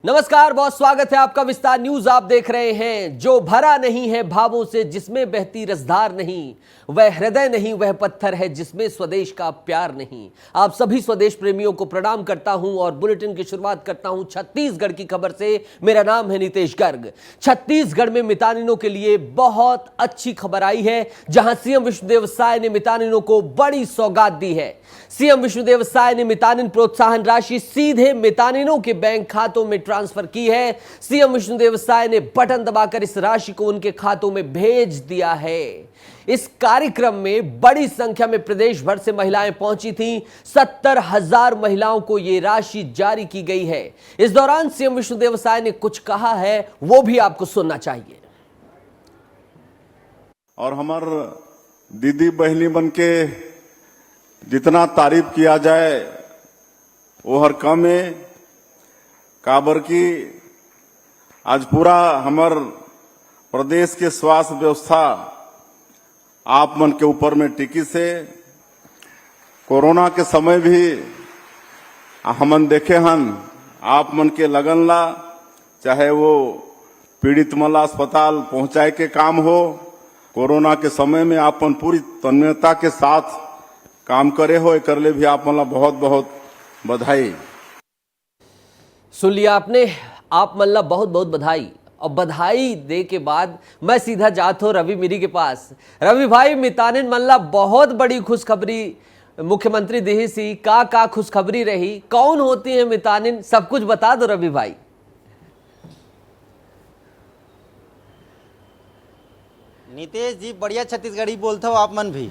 नमस्कार, बहुत स्वागत है आपका विस्तार न्यूज। आप देख रहे हैं। जो भरा नहीं है भावों से, जिसमें बहती रसधार नहीं, वह हृदय नहीं, वह पत्थर है जिसमें स्वदेश का प्यार नहीं। आप सभी स्वदेश प्रेमियों को प्रणाम करता हूं और बुलेटिन की शुरुआत करता हूं छत्तीसगढ़ की खबर से। मेरा नाम है नितेश गर्ग। छत्तीसगढ़ में मितानिनों के लिए बहुत अच्छी खबर आई है, जहां सीएम विष्णुदेव साय ने मितानिनों को बड़ी सौगात दी है। सीएम विष्णुदेव साय ने मितानिन प्रोत्साहन राशि सीधे मितानिनों के बैंक खातों में ट्रांसफर की है। सीएम विष्णुदेव साय ने बटन दबाकर इस राशि को उनके खातों में भेज दिया है। इस कार्यक्रम में बड़ी संख्या में प्रदेश भर से महिलाएं पहुंची थीं। 70,000 महिलाओं को यह राशि जारी की गई है। इस दौरान सीएम विष्णुदेव साय ने कुछ कहा है, वो भी आपको सुनना चाहिए। और हमार दीदी बहनी बन के जितना तारीफ किया जाए वो हर कम है। काबर की आज पूरा हमार प्रदेश के स्वास्थ्य व्यवस्था आप मन के ऊपर में टिकी से। कोरोना के समय भी हमन देखे हन आप मन के लगन ला, चाहे वो पीड़ित मन ला अस्पताल पहुंचाए के काम हो। कोरोना के समय में आप मन पूरी तन्मयता के साथ काम करे हो, कर ले भी आप मन ला बहुत बहुत बधाई। सुन लिया आपने, आप मल्ला बहुत बहुत बधाई। और बधाई दे के बाद मैं सीधा जाता हूं रवि मिरी के पास। रवि भाई, मितानिन मल्ला बहुत बड़ी खुशखबरी मुख्यमंत्री देही सी का खुशखबरी रही। कौन होती है मितानिन, सब कुछ बता दो रवि भाई। नितेश जी, बढ़िया छत्तीसगढ़ी बोलते हो आप मन भी।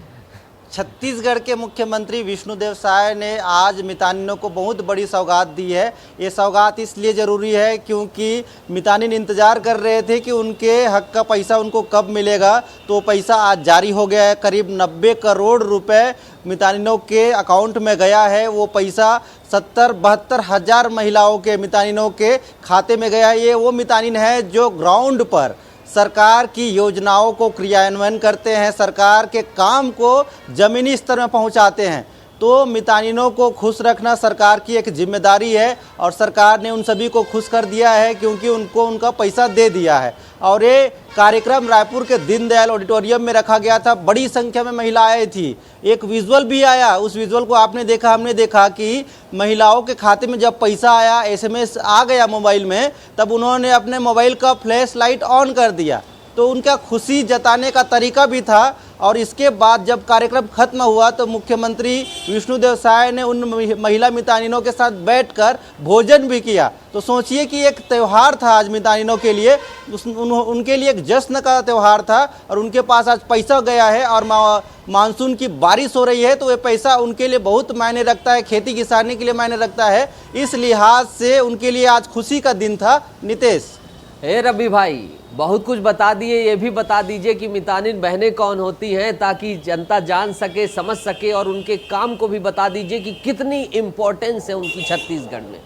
छत्तीसगढ़ के मुख्यमंत्री विष्णुदेव साय ने आज मितानिनों को बहुत बड़ी सौगात दी है। ये सौगात इसलिए ज़रूरी है क्योंकि मितानिन इंतज़ार कर रहे थे कि उनके हक का पैसा उनको कब मिलेगा। तो पैसा आज जारी हो गया है। करीब 90 करोड़ रुपए मितानिनों के अकाउंट में गया है। वो पैसा 70-72 हज़ार महिलाओं के मितानिनों के खाते में गया है। ये वो मितानिन है जो ग्राउंड पर सरकार की योजनाओं को क्रियान्वयन करते हैं, सरकार के काम को ज़मीनी स्तर में पहुंचाते हैं। तो मितानिनों को खुश रखना सरकार की एक जिम्मेदारी है और सरकार ने उन सभी को खुश कर दिया है क्योंकि उनको उनका पैसा दे दिया है। और ये कार्यक्रम रायपुर के दीनदयाल ऑडिटोरियम में रखा गया था। बड़ी संख्या में महिलाएं थी। एक विजुअल भी आया, उस विजुअल को आपने देखा, हमने देखा कि महिलाओं के खाते में जब पैसा आया, एसएमएस आ गया मोबाइल में, तब उन्होंने अपने मोबाइल का फ्लैश लाइट ऑन कर दिया। तो उनका खुशी जताने का तरीका भी था। और इसके बाद जब कार्यक्रम खत्म हुआ तो मुख्यमंत्री विष्णुदेव साय ने उन महिला मितानिनों के साथ बैठकर भोजन भी किया। तो सोचिए कि एक त्यौहार था आज मितानिनों के लिए, उनके लिए एक जश्न का त्यौहार था। और उनके पास आज पैसा गया है और मानसून की बारिश हो रही है, तो ये पैसा उनके लिए बहुत मायने रखता है, खेती किसानी के लिए मायने रखता है। इस लिहाज से उनके लिए आज खुशी का दिन था। नितेश। हे रवि भाई, बहुत कुछ बता दिए। ये भी बता दीजिए कि मितानिन बहनें कौन होती हैं, ताकि जनता जान सके, समझ सके। और उनके काम को भी बता दीजिए कि कितनी इम्पोर्टेंस है उनकी छत्तीसगढ़ में।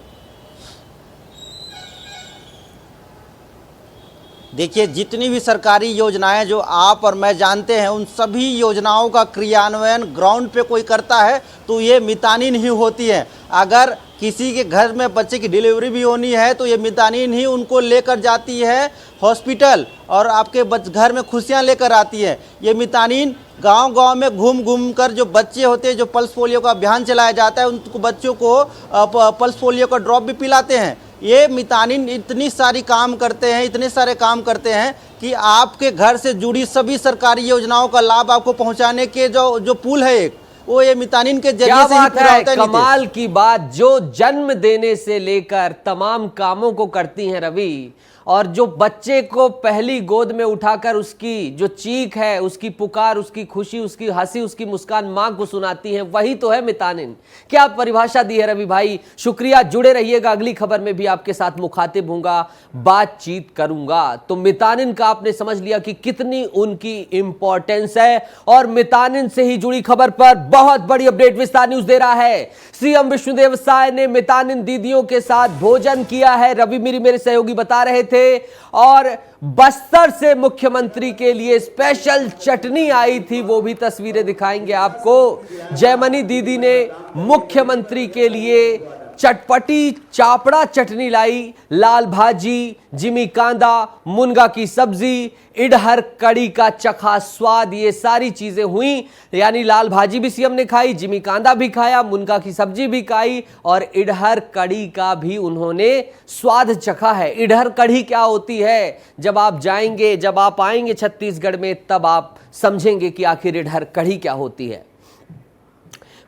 देखिए, जितनी भी सरकारी योजनाएं जो आप और मैं जानते हैं, उन सभी योजनाओं का क्रियान्वयन ग्राउंड पे कोई करता है तो ये मितानिन ही होती है। अगर किसी के घर में बच्चे की डिलीवरी भी होनी है तो ये मितानिन ही उनको लेकर जाती है हॉस्पिटल और आपके घर में खुशियां लेकर आती है। ये मितानिन गांव-गांव में घूम घूम कर जो बच्चे होते हैं, जो पल्स पोलियो का अभियान चलाया जाता है, उनको बच्चों को पल्स पोलियो का ड्रॉप भी पिलाते हैं। ये मितानिन इतनी सारी काम करते हैं, इतने सारे काम करते हैं कि आपके घर से जुड़ी सभी सरकारी योजनाओं का लाभ आपको पहुंचाने के जो पुल है एक, वो ये मितानिन के जरिए से ही पूरा होता है। कमाल की बात, जो जन्म देने से लेकर तमाम कामों को करती हैं रवि। और जो बच्चे को पहली गोद में उठाकर उसकी जो चीख है, उसकी पुकार, उसकी खुशी, उसकी हंसी, उसकी मुस्कान मां को सुनाती है, वही तो है मितानिन। क्या परिभाषा दी है रवि भाई। शुक्रिया, जुड़े रहिएगा। अगली खबर में भी आपके साथ मुखातिब होऊंगा, बातचीत करूंगा। तो मितानिन का आपने समझ लिया कि कितनी उनकी इंपॉर्टेंस है। और मितानिन से ही जुड़ी खबर पर बहुत बड़ी अपडेट विस्तार न्यूज दे रहा है। सीएम विष्णुदेव साय ने मितानिन दीदियों के साथ भोजन किया है। रवि मिरी मेरे सहयोगी बता रहे थे। और बस्तर से मुख्यमंत्री के लिए स्पेशल चटनी आई थी, वो भी तस्वीरें दिखाएंगे आपको। जयमनी दीदी ने मुख्यमंत्री के लिए चटपटी चापड़ा चटनी लाई, लाल भाजी, जिमी कांदा, मुनगा की सब्जी, इडहर कड़ी का चखा स्वाद, ये सारी चीजें हुई। यानी लाल भाजी भी सीएम ने खाई, जिमी कांदा भी खाया, मुनगा की सब्जी भी खाई और इडहर कड़ी का भी उन्होंने स्वाद चखा है। इडहर कड़ी क्या होती है, जब आप जाएंगे, जब आप आएंगे छत्तीसगढ़ में, तब आप समझेंगे कि आखिर इडहर कड़ी क्या होती है।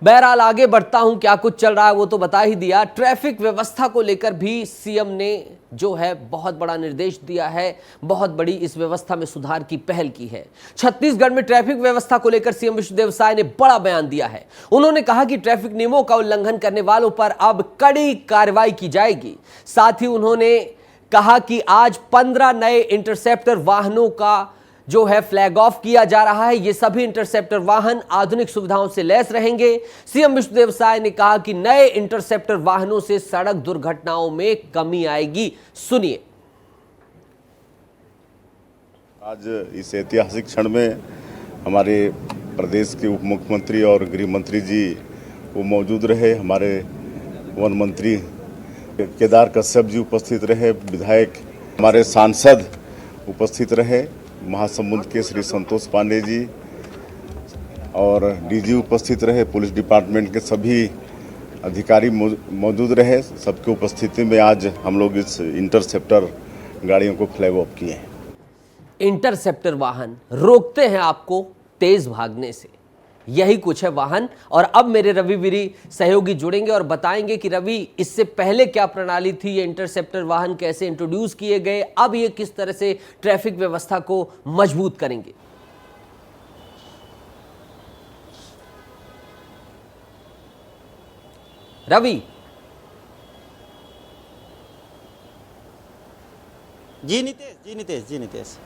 बहरहाल आगे बढ़ता हूं, क्या कुछ चल रहा है वो तो बता ही दिया। ट्रैफिक व्यवस्था को लेकर भी सीएम ने जो है बहुत बड़ा निर्देश दिया है, बहुत बड़ी इस व्यवस्था में सुधार की पहल की है। छत्तीसगढ़ में ट्रैफिक व्यवस्था को लेकर सीएम विष्णुदेव साय ने बड़ा बयान दिया है। उन्होंने कहा कि ट्रैफिक नियमों का उल्लंघन करने वालों पर अब कड़ी कार्रवाई की जाएगी। साथ ही उन्होंने कहा कि आज 15 नए इंटरसेप्टर वाहनों का जो है फ्लैग ऑफ किया जा रहा है। ये सभी इंटरसेप्टर वाहन आधुनिक सुविधाओं से लैस रहेंगे। सीएम विष्णुदेव साय ने कहा कि नए इंटरसेप्टर वाहनों से सड़क दुर्घटनाओं में कमी आएगी। सुनिए। आज इस ऐतिहासिक क्षण में हमारे प्रदेश के उप मुख्यमंत्री और गृह मंत्री जी वो मौजूद रहे, हमारे वन मंत्री केदार कश्यप जी उपस्थित रहे, विधायक हमारे सांसद उपस्थित रहे, महासमुंद के श्री संतोष पांडे जी और डीजी उपस्थित रहे, पुलिस डिपार्टमेंट के सभी अधिकारी मौजूद रहे। सबकी उपस्थिति में आज हम लोग इस इंटरसेप्टर गाड़ियों को फ्लैग ऑफ किए हैं। इंटरसेप्टर वाहन रोकते हैं आपको तेज भागने से, यही कुछ है वाहन। और अब मेरे रवि वीरी सहयोगी जुड़ेंगे और बताएंगे कि रवि, इससे पहले क्या प्रणाली थी, ये इंटरसेप्टर वाहन कैसे इंट्रोड्यूस किए गए, अब ये किस तरह से ट्रैफिक व्यवस्था को मजबूत करेंगे। रवि। जी नीतेश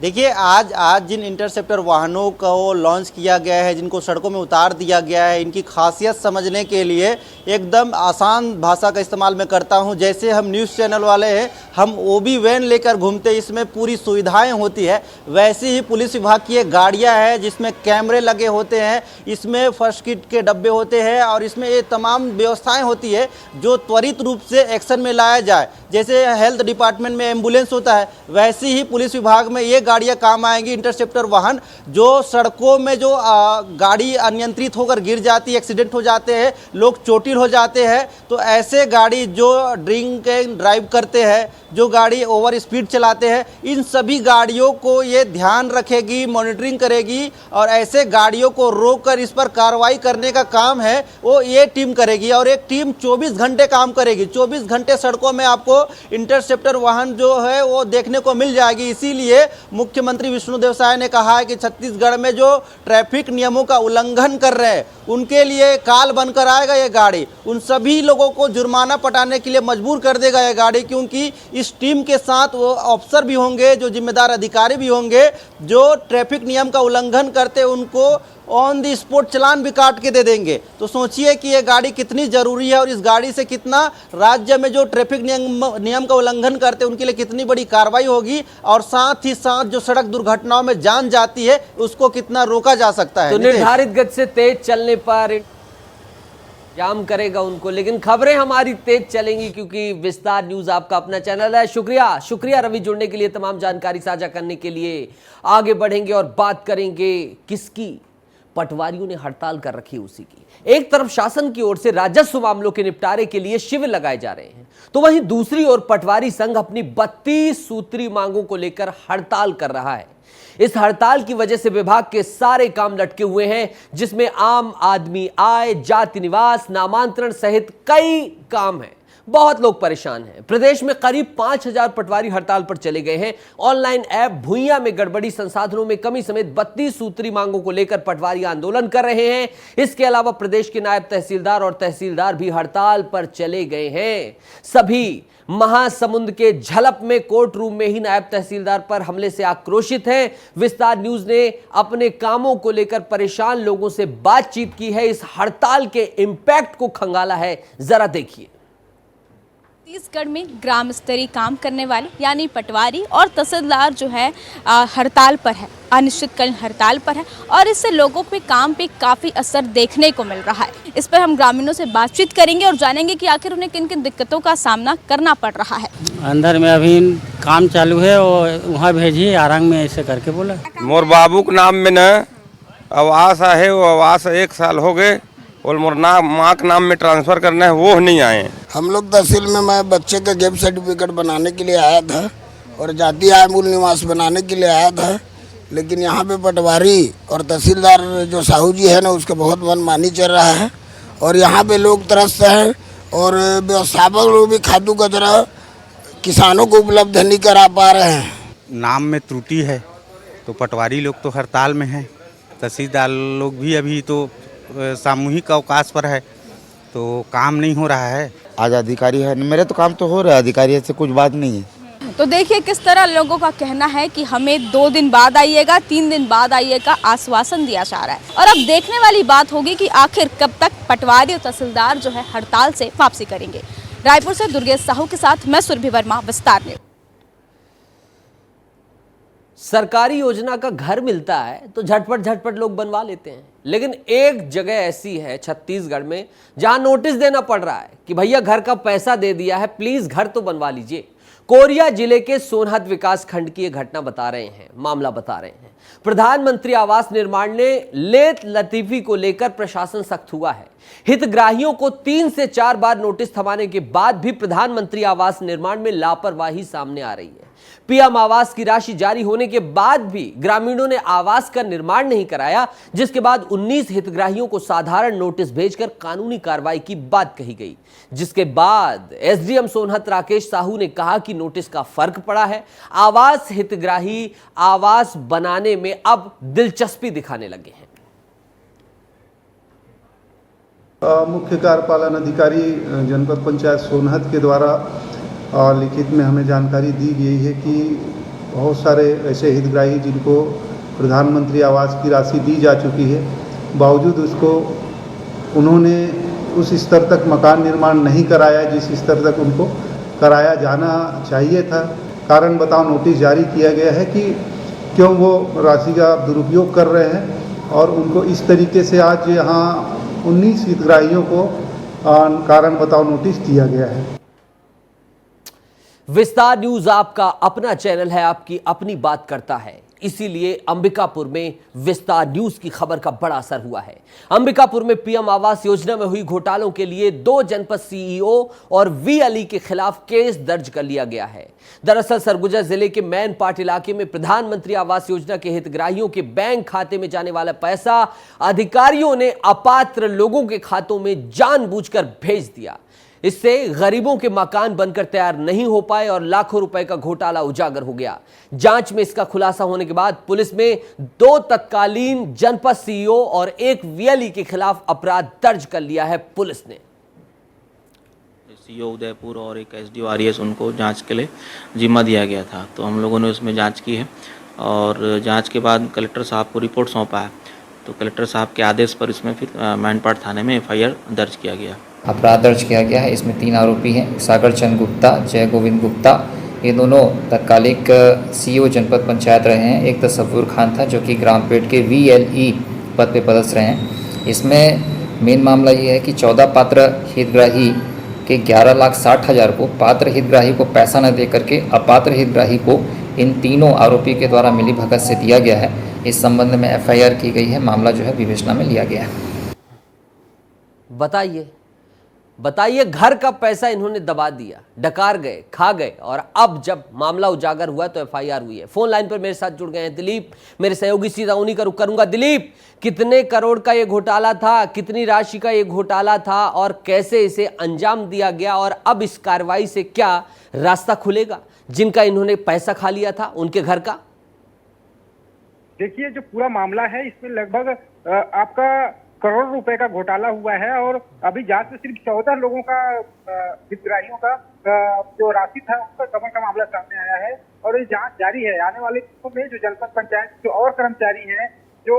देखिए, आज जिन इंटरसेप्टर वाहनों को लॉन्च किया गया है, जिनको सड़कों में उतार दिया गया है, इनकी खासियत समझने के लिए एकदम आसान भाषा का इस्तेमाल मैं करता हूं। जैसे हम न्यूज़ चैनल वाले हैं, हम ओबी वैन लेकर घूमते, इसमें पूरी सुविधाएं होती है, वैसे ही पुलिस विभाग की एक गाड़ियां हैं जिसमें कैमरे लगे होते हैं, इसमें फर्स्ट किट के डब्बे होते हैं और इसमें ये तमाम व्यवस्थाएँ होती है जो त्वरित रूप से एक्शन में लाया जाए। जैसे हेल्थ डिपार्टमेंट में एम्बुलेंस होता है, वैसे ही पुलिस विभाग में ये गाड़ियां काम आएंगी, इंटरसेप्टर वाहन, जो सड़कों में जो गाड़ी अनियंत्रित होकर गिर जाती है, एक्सीडेंट हो जाते हैं, लोग चोटिल हो जाते हैं, तो ऐसे गाड़ी जो ड्रिंक एंड ड्राइव करते हैं, जो गाड़ी ओवर स्पीड चलाते हैं, इन सभी गाड़ियों को ये ध्यान रखेगी, मॉनिटरिंग करेगी और ऐसे गाड़ियों को रोककर इस पर कार्रवाई करने का काम है वो ये टीम करेगी। और एक टीम 24 घंटे काम करेगी, 24 घंटे सड़कों में आपको इंटरसेप्टर वाहन जो है वो देखने को मिल जाएगी। इसीलिए मुख्यमंत्री विष्णुदेव साय ने कहा है कि छत्तीसगढ़ में जो ट्रैफिक नियमों का उल्लंघन कर रहे हैं उनके लिए काल बनकर आएगा ये गाड़ी, उन सभी लोगों को जुर्माना पटाने के लिए मजबूर कर देगा ये गाड़ी, क्योंकि इस टीम के साथ वो अफसर भी होंगे, जो जिम्मेदार अधिकारी भी होंगे, जो ट्रैफिक नियम का उल्लंघन करते उनको ऑन दी स्पॉट चालान भी काट के दे देंगे। तो सोचिए कि ये गाड़ी कितनी ज़रूरी है और इस गाड़ी से कितना राज्य में जो ट्रैफिक नियम का उल्लंघन करते हैं उनके लिए कितनी बड़ी कार्रवाई होगी और साथ ही साथ जो सड़क दुर्घटनाओं में जान जाती है उसको कितना रोका जा सकता है। तो निर्धारित गति से तेज चलने पर जाम करेगा उनको, लेकिन खबरें हमारी तेज चलेंगी क्योंकि विस्तार न्यूज आपका अपना चैनल है। शुक्रिया रवि, जुड़ने के लिए, तमाम जानकारी साझा करने के लिए। आगे बढ़ेंगे और बात करेंगे किसकी, पटवारियों ने हड़ताल कर रखी उसी की। एक तरफ शासन की ओर से राजस्व मामलों के निपटारे के लिए शिविर लगाए जा रहे हैं, तो वहीं दूसरी ओर पटवारी संघ अपनी 32 सूत्री मांगों को लेकर हड़ताल कर रहा है। इस हड़ताल की वजह से विभाग के सारे काम लटके हुए हैं, जिसमें आम आदमी आय, जाति निवास, नामांतरण सहित कई काम हैं। बहुत लोग परेशान हैं। प्रदेश में करीब 5000 पटवारी हड़ताल पर चले गए हैं। ऑनलाइन ऐप भुइयां में गड़बड़ी, संसाधनों में कमी समेत 32 सूत्री मांगों को लेकर पटवारी आंदोलन कर रहे हैं। इसके अलावा प्रदेश के नायब तहसीलदार और तहसीलदार भी हड़ताल पर चले गए हैं। सभी महासमुंद के झलप में कोर्ट रूम में ही नायब तहसीलदार पर हमले से आक्रोशित हैं। विस्तार न्यूज ने अपने कामों को लेकर परेशान लोगों से बातचीत की है। इस हड़ताल के इंपैक्ट को खंगाला है, जरा देखिए। छत्तीसगढ़ में ग्राम स्तरीय काम करने वाले यानी पटवारी और तहसीलदार जो है हड़ताल पर है, अनिश्चितकालीन हड़ताल पर है और इससे लोगों पे काम पे काफ़ी असर देखने को मिल रहा है। इस पर हम ग्रामीणों से बातचीत करेंगे और जानेंगे कि आखिर उन्हें किन किन दिक्कतों का सामना करना पड़ रहा है। अंदर में अभी काम चालू है और वहाँ भेजिए आरंग में ऐसे करके बोला। मोर बाबू के नाम में न आवास है, वो आवास 1 साल हो गए और मोर माँ के नाम में ट्रांसफ़र करना है, वो नहीं आए। हम लोग तहसील में मैं बच्चे का गैप सर्टिफिकेट बनाने के लिए आया था और जातीय आय मूल निवास बनाने के लिए आया था, लेकिन यहाँ पे पटवारी और तहसीलदार जो साहू जी है ना, उसका बहुत मनमानी चल रहा है और यहाँ पे लोग त्रस्त हैं और व्यवस्थापक लोग भी खादू कचरा किसानों को उपलब्ध नहीं करा पा रहे हैं। नाम में त्रुटि है तो पटवारी लोग तो हड़ताल में हैं, तहसीलदार लोग भी अभी तो सामूहिक अवकाश पर है, तो काम नहीं हो रहा है। आज अधिकारी है, मेरे तो काम तो हो रहा है, अधिकारी से कुछ बात नहीं है। तो देखिए किस तरह लोगों का कहना है कि हमें 2 दिन बाद आइएगा, 3 दिन बाद आइएगा आश्वासन दिया जा रहा है और अब देखने वाली बात होगी कि आखिर कब तक पटवारी और तहसीलदार जो है हड़ताल से वापसी करेंगे। रायपुर से दुर्गेश साहू के साथ मैं सुरभि वर्मा, विस्तार न्यूज। सरकारी योजना का घर मिलता है तो झटपट लोग बनवा लेते हैं, लेकिन एक जगह ऐसी है छत्तीसगढ़ में जहां नोटिस देना पड़ रहा है कि भैया घर का पैसा दे दिया है, प्लीज घर तो बनवा लीजिए। कोरिया जिले के सोनहत विकास खंड की यह घटना बता रहे हैं, मामला बता रहे हैं। प्रधानमंत्री आवास निर्माण ने लेत लतीफी को लेकर प्रशासन सख्त हुआ है। हितग्राहियों को 3 से 4 बार नोटिस थमाने के बाद भी प्रधानमंत्री आवास निर्माण में लापरवाही सामने आ रही है। पीएम आवास की राशि जारी होने के बाद भी ग्रामीणों ने आवास का निर्माण नहीं कराया, जिसके बाद 19 हितग्राहियों को साधारण नोटिस भेजकर कानूनी कार्रवाई की बात कही गई, जिसके बाद एसडीएम सोनहत राकेश साहू ने कहा कि नोटिस का फर्क पड़ा है। आवास हितग्राही आवास बनाने में अब दिलचस्पी दिखाने लगे हैं। मुख्य कार्यपालन अधिकारी जनपद पंचायत सोनहत के द्वारा लिखित में हमें जानकारी दी गई है कि बहुत सारे ऐसे हितग्राही जिनको प्रधानमंत्री आवास की राशि दी जा चुकी है, बावजूद उसको उन्होंने उस स्तर तक मकान निर्माण नहीं कराया जिस स्तर तक उनको कराया जाना चाहिए था। कारण बताओ नोटिस जारी किया गया है कि क्यों वो राशि का दुरुपयोग कर रहे हैं और उनको इस तरीके से आज यहाँ 19 हितग्राहियों को कारण बताओ नोटिस दिया गया है। विस्तार न्यूज आपका अपना चैनल है, आपकी अपनी बात करता है, इसीलिए अंबिकापुर में विस्तार न्यूज की खबर का बड़ा असर हुआ है। अंबिकापुर में पीएम आवास योजना में हुई घोटालों के लिए 2 जनपद सीईओ और वीएलई के खिलाफ केस दर्ज कर लिया गया है। दरअसल सरगुजा जिले के मैनपाट इलाके में प्रधानमंत्री आवास योजना के हितग्राहियों के बैंक खाते में जाने वाला पैसा अधिकारियों ने अपात्र लोगों के खातों में जानबूझकर भेज दिया। इससे गरीबों के मकान बनकर तैयार नहीं हो पाए और लाखों रुपए का घोटाला उजागर हो गया। जांच में इसका खुलासा होने के बाद पुलिस में 2 तत्कालीन जनपद सीईओ और 1 वीएलई के खिलाफ अपराध दर्ज कर लिया है पुलिस ने। सीईओ उदयपुर और एक एसडीओ आरएस उनको जांच के लिए जिम्मा दिया गया था, तो हम लोगों ने उसमें जांच की है और जांच के बाद कलेक्टर साहब को रिपोर्ट सौंपा है, तो कलेक्टर साहब के आदेश पर इसमें फिर मैनपाट थाने में एफआईआर दर्ज किया गया। अपराध दर्ज किया गया है। इसमें 3 आरोपी हैं, सागर चंद गुप्ता, जय गोविंद गुप्ता। ये दोनों तत्कालिक सीईओ जनपद पंचायत रहे हैं। एक तसव्वुर खान था जो कि ग्रामपेट के वीएलई पद पे पदस्थ रहे हैं। इसमें मेन मामला ये है कि 14 पात्र हितग्राही के 11,60,000 को पात्र हितग्राही को पैसा न दे करके अपात्र हितग्राही को इन तीनों आरोपी के द्वारा मिली भगत से दिया गया है। इस संबंध में एफआईआर की गई है, मामला जो है विवेचना में लिया गया है। बताइए घर का पैसा इन्होंने दबा दिया, डकार गए, खा गए और अब जब मामला उजागर हुआ तो एफआईआर हुई है। फोन लाइन पर मेरे साथ जुड़ गए हैं दिलीप, मेरे सहयोगी, सीधा उन्हीं का रुख करूंगा। दिलीप, कितने करोड़ का ये घोटाला था, कितनी राशि का ये घोटाला था और कैसे इसे अंजाम दिया गया और अब इस कार्रवाई से क्या रास्ता खुलेगा जिनका इन्होंने पैसा खा लिया था उनके घर का? देखिए, जो पूरा मामला है इसमें लगभग आपका करोड़ रुपए का घोटाला हुआ है और अभी जांच में सिर्फ 14 लोगों का हितग्राहियों का जो राशि था उसका कवर का मामला सामने आया है और ये जांच जारी है। आने वाले दिनों में जो जनपद पंचायत जो और कर्मचारी हैं जो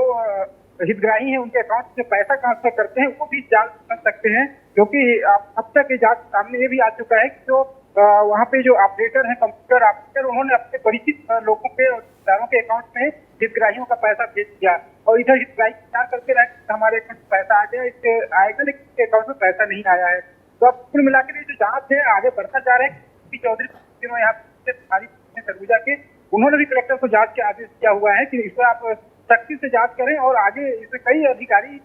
हितग्राही हैं उनके अकाउंट से पैसा ट्रांसफर करते हैं वो भी जांच कर सकते हैं, क्योंकि अब तक ये जांच सामने ये भी आ चुका है कि जो वहाँ पे जो ऑपरेटर हैं, कंप्यूटर ऑपरेटर, उन्होंने अपने परिचित लोगों के और रिश्तेदारों के अकाउंट में हितग्राहियों का पैसा भेज दिया और इधर हितग्राही विचार करके रहे कि हमारे अकाउंट में पैसा आ गया, इससे आएगा, लेकिन इसके अकाउंट में पैसा नहीं आया है। तो अब कुल मिलाकर ये जो जांच है आगे बढ़ता जा रहा है। चौधरी दिनों यहाँ पे सरगुजा के उन्होंने भी कलेक्टर को जांच के आदेश दिया हुआ है कि इस पर आप सख्ती से जांच करें और आगे इसमें कई अधिकारी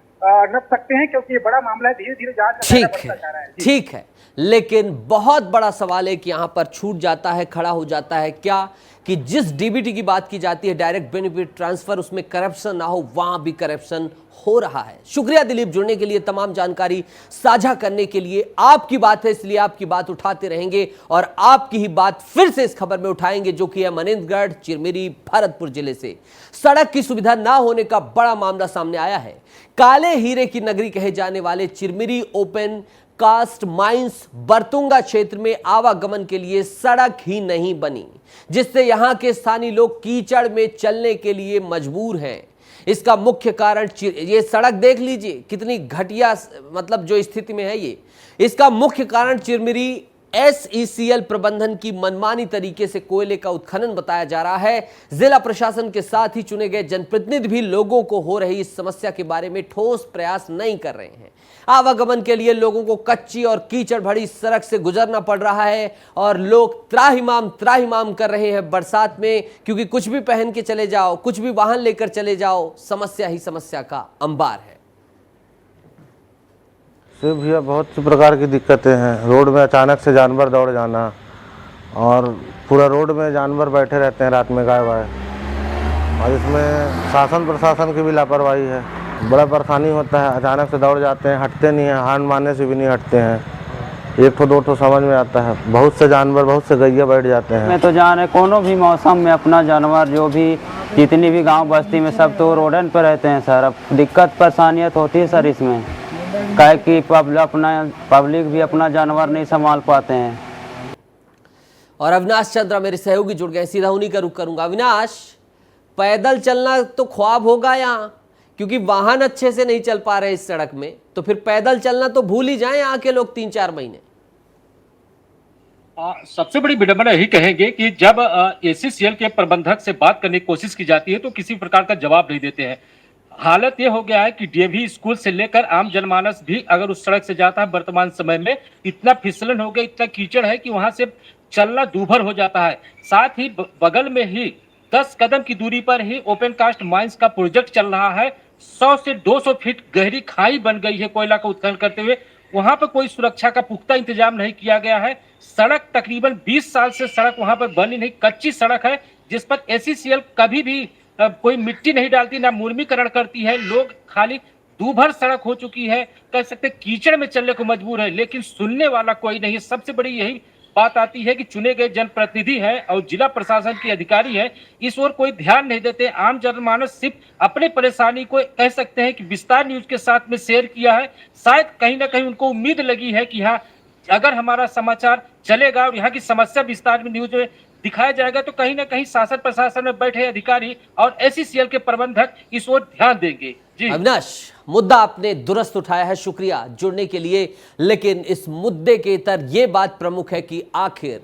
नप सकते हैं, क्योंकि ये बड़ा मामला है, धीरे धीरे जांच बढ़ता जा रहा है। ठीक है, लेकिन बहुत बड़ा सवाल है कि यहां पर छूट जाता है, खड़ा हो जाता है क्या कि जिस डीबीटी की बात की जाती है, डायरेक्ट बेनिफिट ट्रांसफर, उसमें करप्शन ना हो, वहां भी करप्शन हो रहा है। शुक्रिया दिलीप, जुड़ने के लिए, तमाम जानकारी साझा करने के लिए। आपकी बात है इसलिए आपकी बात उठाते रहेंगे और आपकी ही बात फिर से इस खबर में उठाएंगे, जो कि है मनेंद्रगढ़, चिरमिरी, भरतपुर जिले से सड़क की सुविधा ना होने का बड़ा मामला सामने आया है। काले हीरे की नगरी कहे जाने वाले Chirmiri open cast mines Bartunga क्षेत्र में आवागमन के लिए सड़क ही नहीं बनी, जिससे यहां के स्थानीय लोग कीचड़ में चलने के लिए मजबूर हैं। इसका मुख्य कारण, ये सड़क देख लीजिए कितनी घटिया, मतलब जो स्थिति में है ये, इसका मुख्य कारण चिरमिरी SECL प्रबंधन की मनमानी तरीके से कोयले का उत्खनन बताया जा रहा है। जिला प्रशासन के साथ ही चुने गए जनप्रतिनिधि भी लोगों को हो रही इस समस्या के बारे में ठोस प्रयास नहीं कर रहे हैं। आवागमन के लिए लोगों को कच्ची और कीचड़ भरी सड़क से गुजरना पड़ रहा है और लोग त्राहिमाम कर रहे हैं बरसात में, क्योंकि कुछ भी पहन के चले जाओ, कुछ भी वाहन लेकर चले जाओ, समस्या ही समस्या का अंबार है। से भैया बहुत सी प्रकार की दिक्कतें हैं। रोड में अचानक से जानवर दौड़ जाना और पूरा रोड में जानवर बैठे रहते हैं रात में, गाय वाय, और इसमें शासन प्रशासन की भी लापरवाही है। बड़ा परेशानी होता है, अचानक से दौड़ जाते हैं, हटते नहीं हैं, हार्न मारने से भी नहीं हटते हैं। एक तो दो तो समझ में आता है, बहुत से जानवर, बहुत से गैया बैठ जाते हैं। मैं तो जान है कोनो भी मौसम में अपना जानवर, जो भी जितनी भी गांव बस्ती में सब तो रोडन पर रहते हैं सर। अब दिक्कत परेशानियत होती है सर इसमें, काहे कि पब्लिक भी अपना जानवर नहीं संभाल पाते हैं। और अविनाश चंद्रा मेरे सहयोगी जुड़ गए, सीधा उन्हीं का रुख करूंगा। अविनाश, पैदल चलना तो ख्वाब होगा यहाँ, क्योंकि वाहन अच्छे से नहीं चल पा रहे इस सड़क में, तो फिर पैदल चलना तो भूल ही जाएं यहाँ के लोग 3-4 महीने। सबसे बड़ी विडंबना यही कहेंगे कि जब SECL के प्रबंधक से बात करने की कोशिश की जाती है तो किसी प्रकार का जवाब नहीं देते हैं। हालत ये हो गया है कि DAV स्कूल से लेकर आम जनमानस भी अगर उस सड़क से जाता है, वर्तमान समय में इतना फिसलन हो गया, इतना कीचड़ है कि वहां से चलना दूभर हो जाता है। साथ ही बगल में ही 10 कदम की दूरी पर ही ओपन कास्ट माइंस का प्रोजेक्ट चल रहा है। 100 से 200 फीट गहरी खाई बन गई है कोयला का उत्खनन करते हुए। वहां पर कोई सुरक्षा का पुख्ता इंतजाम नहीं किया गया है। सड़क तकरीबन 20 साल से सड़क वहां पर बनी नहीं, कच्ची सड़क है जिस पर SECL कभी भी कोई मिट्टी नहीं डालती, ना मुर्मीकरण करती है। लोग खाली दूभर सड़क हो चुकी है, कह सकते कीचड़ में चलने को मजबूर है, लेकिन सुनने वाला कोई नहीं। सबसे बड़ी यही बात आती है कि चुने गए जनप्रतिनिधि हैं और जिला प्रशासन के अधिकारी हैं, इस ओर कोई ध्यान नहीं देते। आम जनमानस सिर्फ अपनी परेशानी को कह सकते हैं कि विस्तार न्यूज के साथ में शेयर किया है। शायद कहीं ना कहीं उनको उम्मीद लगी है कि हाँ, अगर हमारा समाचार चलेगा और यहाँ की समस्या विस्तार में न्यूज में दिखाया जाएगा तो कहीं ना कहीं शासन प्रशासन में बैठे अधिकारी और SECL के प्रबंधक इस ओर ध्यान देंगे। जी अविनाश, मुद्दा आपने दुरुस्त उठाया है, शुक्रिया जुड़ने के लिए। लेकिन इस मुद्दे के इतर ये बात प्रमुख है कि आखिर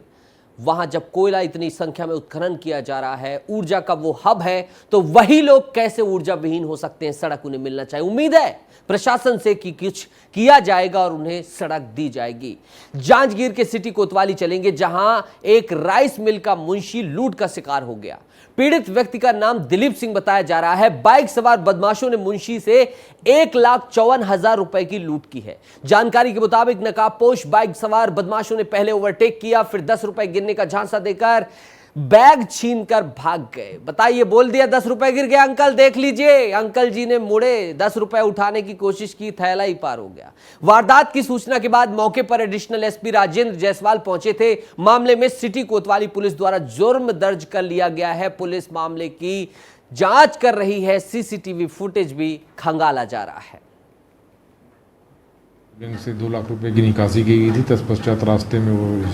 वहां जब कोयला इतनी संख्या में उत्खनन किया जा रहा है, ऊर्जा का वो हब है, तो वही लोग कैसे ऊर्जा विहीन हो सकते हैं? सड़क उन्हें मिलना चाहिए। उम्मीद है प्रशासन से कि कुछ किया जाएगा और उन्हें सड़क दी जाएगी। जांजगीर के सिटी कोतवाली चलेंगे, जहां एक राइस मिल का मुंशी लूट का शिकार हो गया। पीड़ित व्यक्ति का नाम दिलीप सिंह बताया जा रहा है। बाइक सवार बदमाशों ने मुंशी से 1,54,000 रुपए की लूट की है। जानकारी के मुताबिक नकाबपोश बाइक सवार बदमाशों ने पहले ओवरटेक किया, फिर 10 रुपए गिरने का झांसा देकर बैग छीनकर भाग गए। बताइए, बोल दिया 10 रुपए गिर गए अंकल, देख लीजिए। अंकल जी ने मुड़े, 10 रुपए उठाने की कोशिश की, थैला ही पार हो गया। वारदात की सूचना के बाद मौके पर एडिशनल SP राजेंद्र जायसवाल पहुंचे थे। मामले में सिटी कोतवाली पुलिस द्वारा जुर्म दर्ज कर लिया गया है। पुलिस मामले की जांच कर रही है, CCTV फुटेज भी खंगाला जा रहा है। बैंक से 2 लाख रुपए की निकासी की गई थी। तत्पश्चात रास्ते में वो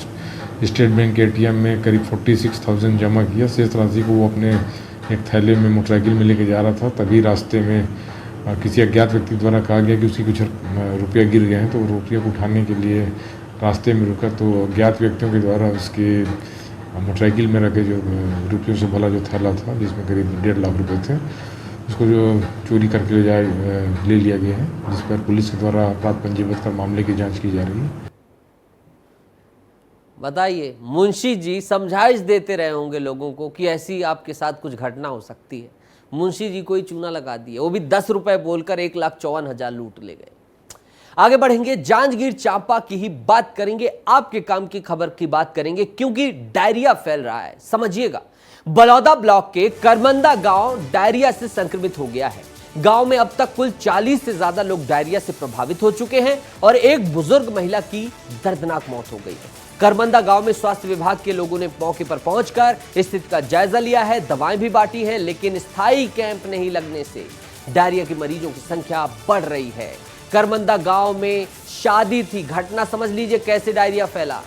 स्टेट बैंक के ATM में करीब 46,000 जमा किया। शेष राशि को वो अपने एक थैले में मोटरसाइकिल में लेके जा रहा था। तभी रास्ते में किसी अज्ञात व्यक्ति द्वारा कहा गया कि उसकी कुछ रुपया गिर गए हैं, तो रुपया को उठाने के लिए रास्ते में रुका तो अज्ञात व्यक्तियों के द्वारा उसके मोटरसाइकिल में रखे जो रुपयों से भला जो थैला था जिसमें करीब 1.5 लाख रुपए थे उसको जो चोरी करके ले लिया गया है, जिस पर पुलिस के द्वारा अपराध पंजीबद्ध कर मामले की जांच की जा रही है। बताइए, मुंशी जी समझाइश देते रहे होंगे लोगों को कि ऐसी आपके साथ कुछ घटना हो सकती है। मुंशी जी कोई चूना लगा दिए, वो भी 10 रुपए बोलकर 1,54,000 लूट ले गए। आगे बढ़ेंगे, जांजगीर चांपा की ही बात करेंगे, आपके काम की खबर की बात करेंगे, क्योंकि डायरिया फैल रहा है। समझिएगा, बलौदा ब्लॉक के करमंदा गांव डायरिया से संक्रमित हो गया है। गांव में अब तक कुल 40 से ज्यादा लोग डायरिया से प्रभावित हो चुके हैं और एक बुजुर्ग महिला की दर्दनाक मौत हो गई है। करमंदा गांव में स्वास्थ्य विभाग के लोगों ने मौके पर पहुंचकर स्थिति का जायजा लिया है, दवाएं भी बांटी हैं, लेकिन स्थायी कैंप नहीं लगने से डायरिया के मरीजों की संख्या बढ़ रही है। करमंदा गांव में शादी थी, घटना समझ लीजिए कैसे डायरिया फैला।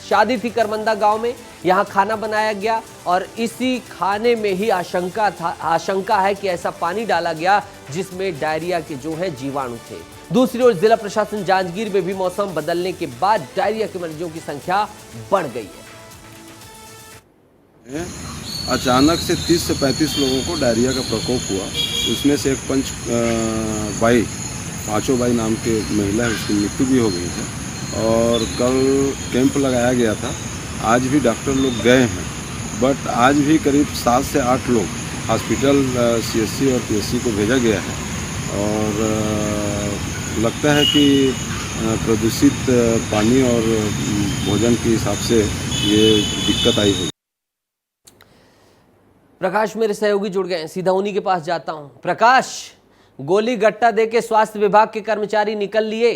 शादी थी करमंदा गांव में, यहां खाना बनाया गया और इसी खाने में ही आशंका है कि ऐसा पानी डाला गया जिसमें डायरिया के जो है जीवाणु थे। दूसरी ओर जिला प्रशासन जांजगीर में भी मौसम बदलने के बाद डायरिया के मरीजों की संख्या बढ़ गई है। अचानक से 30 से 35 लोगों को डायरिया का प्रकोप हुआ। उसमें से एक पांचों बाई नाम के महिला है, उसकी मृत्यु भी हो गई है और कल कैंप लगाया गया था। आज भी डॉक्टर लोग गए हैं, बट आज भी करीब 7 से 8 लोग हॉस्पिटल CSC और PSC को भेजा गया है और लगता है कि प्रदूषित पानी और भोजन के हिसाब से ये दिक्कत आई होगी। प्रकाश मेरे सहयोगी जुड़ गए हैं, सीधा उन्हीं के पास जाता हूं। प्रकाश, गोली गट्टा देके स्वास्थ्य विभाग के कर्मचारी निकल लिए,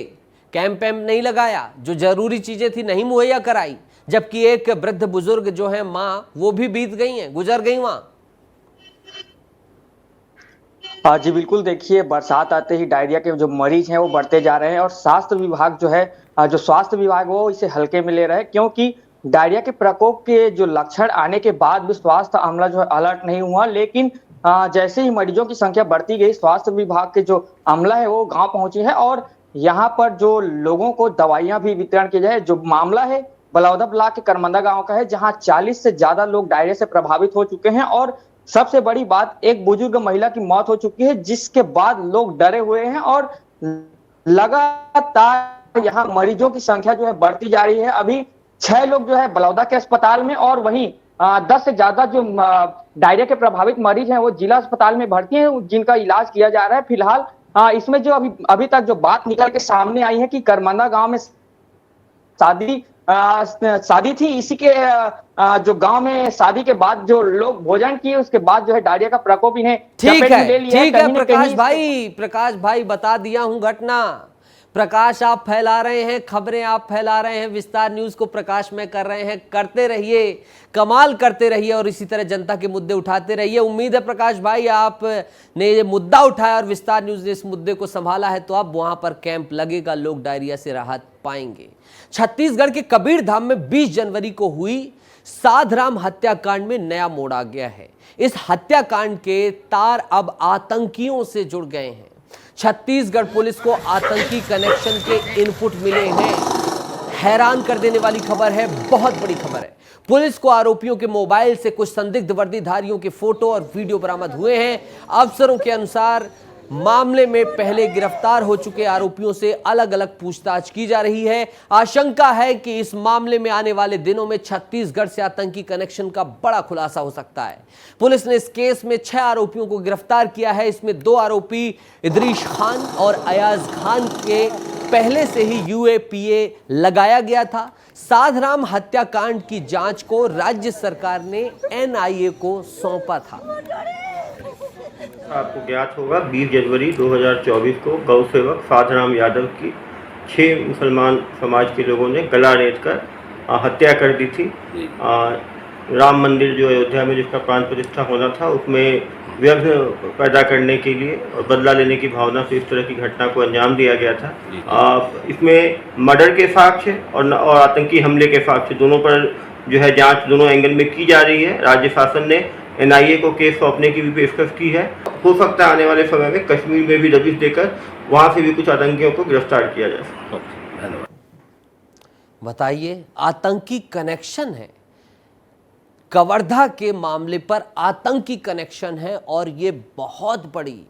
कैंप नहीं लगाया, जो जरूरी चीजें थी नहीं मुहैया कराई, जबकि एक वृद्ध बुजुर्ग जो है माँ, वो भी बीत गई हैं, गुजर गई वहां। जी बिल्कुल, देखिए बरसात आते ही डायरिया के जो मरीज हैं वो बढ़ते जा रहे हैं और स्वास्थ्य विभाग जो है जो स्वास्थ्य विभाग वो इसे हल्के में ले रहा है, क्योंकि डायरिया के प्रकोप के जो लक्षण आने के बाद भी स्वास्थ्य अमला जो है अलर्ट नहीं हुआ। लेकिन जैसे ही मरीजों की संख्या बढ़ती गई, स्वास्थ्य विभाग के जो अमला है वो गांव पहुंची है और यहाँ पर जो लोगों को दवाइयां भी वितरण की जाए। जो मामला है बलौदा ब्लॉक के करमंदा गांव का है, जहां 40 से ज्यादा लोग डायरिया से प्रभावित हो चुके हैं और सबसे बड़ी बात, एक बुजुर्ग महिला की मौत हो चुकी है, जिसके बाद लोग डरे हुए हैं और लगातार यहाँ मरीजों की संख्या जो है बढ़ती जा रही है। अभी 6 लोग जो है बलौदा के अस्पताल में और वहीं 10 से ज्यादा जो डायरिया के प्रभावित मरीज हैं वो जिला अस्पताल में भर्ती हैं, जिनका इलाज किया जा रहा है। फिलहाल इसमें जो अभी तक जो बात निकल के सामने आई है कि करमंदा गांव में शादी थी, इसी के जो गांव में शादी के बाद जो लोग भोजन किए उसके बाद जो है डायरिया का प्रकोप इन्हें ठीक है प्रकाश भाई बता दिया हूं घटना। प्रकाश आप फैला रहे हैं, खबरें आप फैला रहे हैं, विस्तार न्यूज को प्रकाश में कर रहे हैं, करते रहिए, कमाल करते रहिए और इसी तरह जनता के मुद्दे उठाते रहिए। उम्मीद है प्रकाश भाई आपने ये मुद्दा उठाया और विस्तार न्यूज ने इस मुद्दे को संभाला है, तो अब वहां पर कैंप लगेगा, लोग डायरिया से राहत पाएंगे। छत्तीसगढ़ के कबीरधाम में 20 जनवरी को हुई साधराम हत्याकांड में नया मोड़ आ गया है। इस हत्याकांड के तार अब आतंकियों से जुड़ गए हैं। छत्तीसगढ़ पुलिस को आतंकी कनेक्शन के इनपुट मिले हैं। हैरान कर देने वाली खबर है, बहुत बड़ी खबर है। पुलिस को आरोपियों के मोबाइल से कुछ संदिग्ध वर्दीधारियों के फोटो और वीडियो बरामद हुए हैं। अफसरों के अनुसार मामले में पहले गिरफ्तार हो चुके आरोपियों से अलग अलग पूछताछ की जा रही है। आशंका है कि इस मामले में आने वाले दिनों में छत्तीसगढ़ से आतंकी कनेक्शन का बड़ा खुलासा हो सकता है। पुलिस ने इस केस में 6 आरोपियों को गिरफ्तार किया है। इसमें 2 आरोपी इदरीश खान और अयाज खान के पहले से ही UAPA लगाया गया था। साधराम हत्याकांड की जांच को राज्य सरकार ने NIA को सौंपा था। आपको ज्ञात होगा 20 जनवरी 2024 को गौ सेवक साधराम यादव की 6 मुसलमान समाज के लोगों ने गला रेत कर हत्या कर दी थी। राम मंदिर जो अयोध्या में जिसका प्राण प्रतिष्ठा होना था, उसमें विघ्न पैदा करने के लिए और बदला लेने की भावना से इस तरह की घटना को अंजाम दिया गया था। इसमें मर्डर के साक्ष्य और आतंकी हमले के साक्ष्य दोनों पर जो है जांच दोनों एंगल में की जा रही है। राज्य शासन ने NIA को केस सौंपने की भी पेशकश की है। हो सकता है आने वाले समय में कश्मीर में भी दबिश देकर वहां से भी कुछ आतंकियों को गिरफ्तार किया जाए। धन्यवाद। बताइए, आतंकी कनेक्शन है, कवर्धा के मामले पर आतंकी कनेक्शन है और ये बहुत बड़ी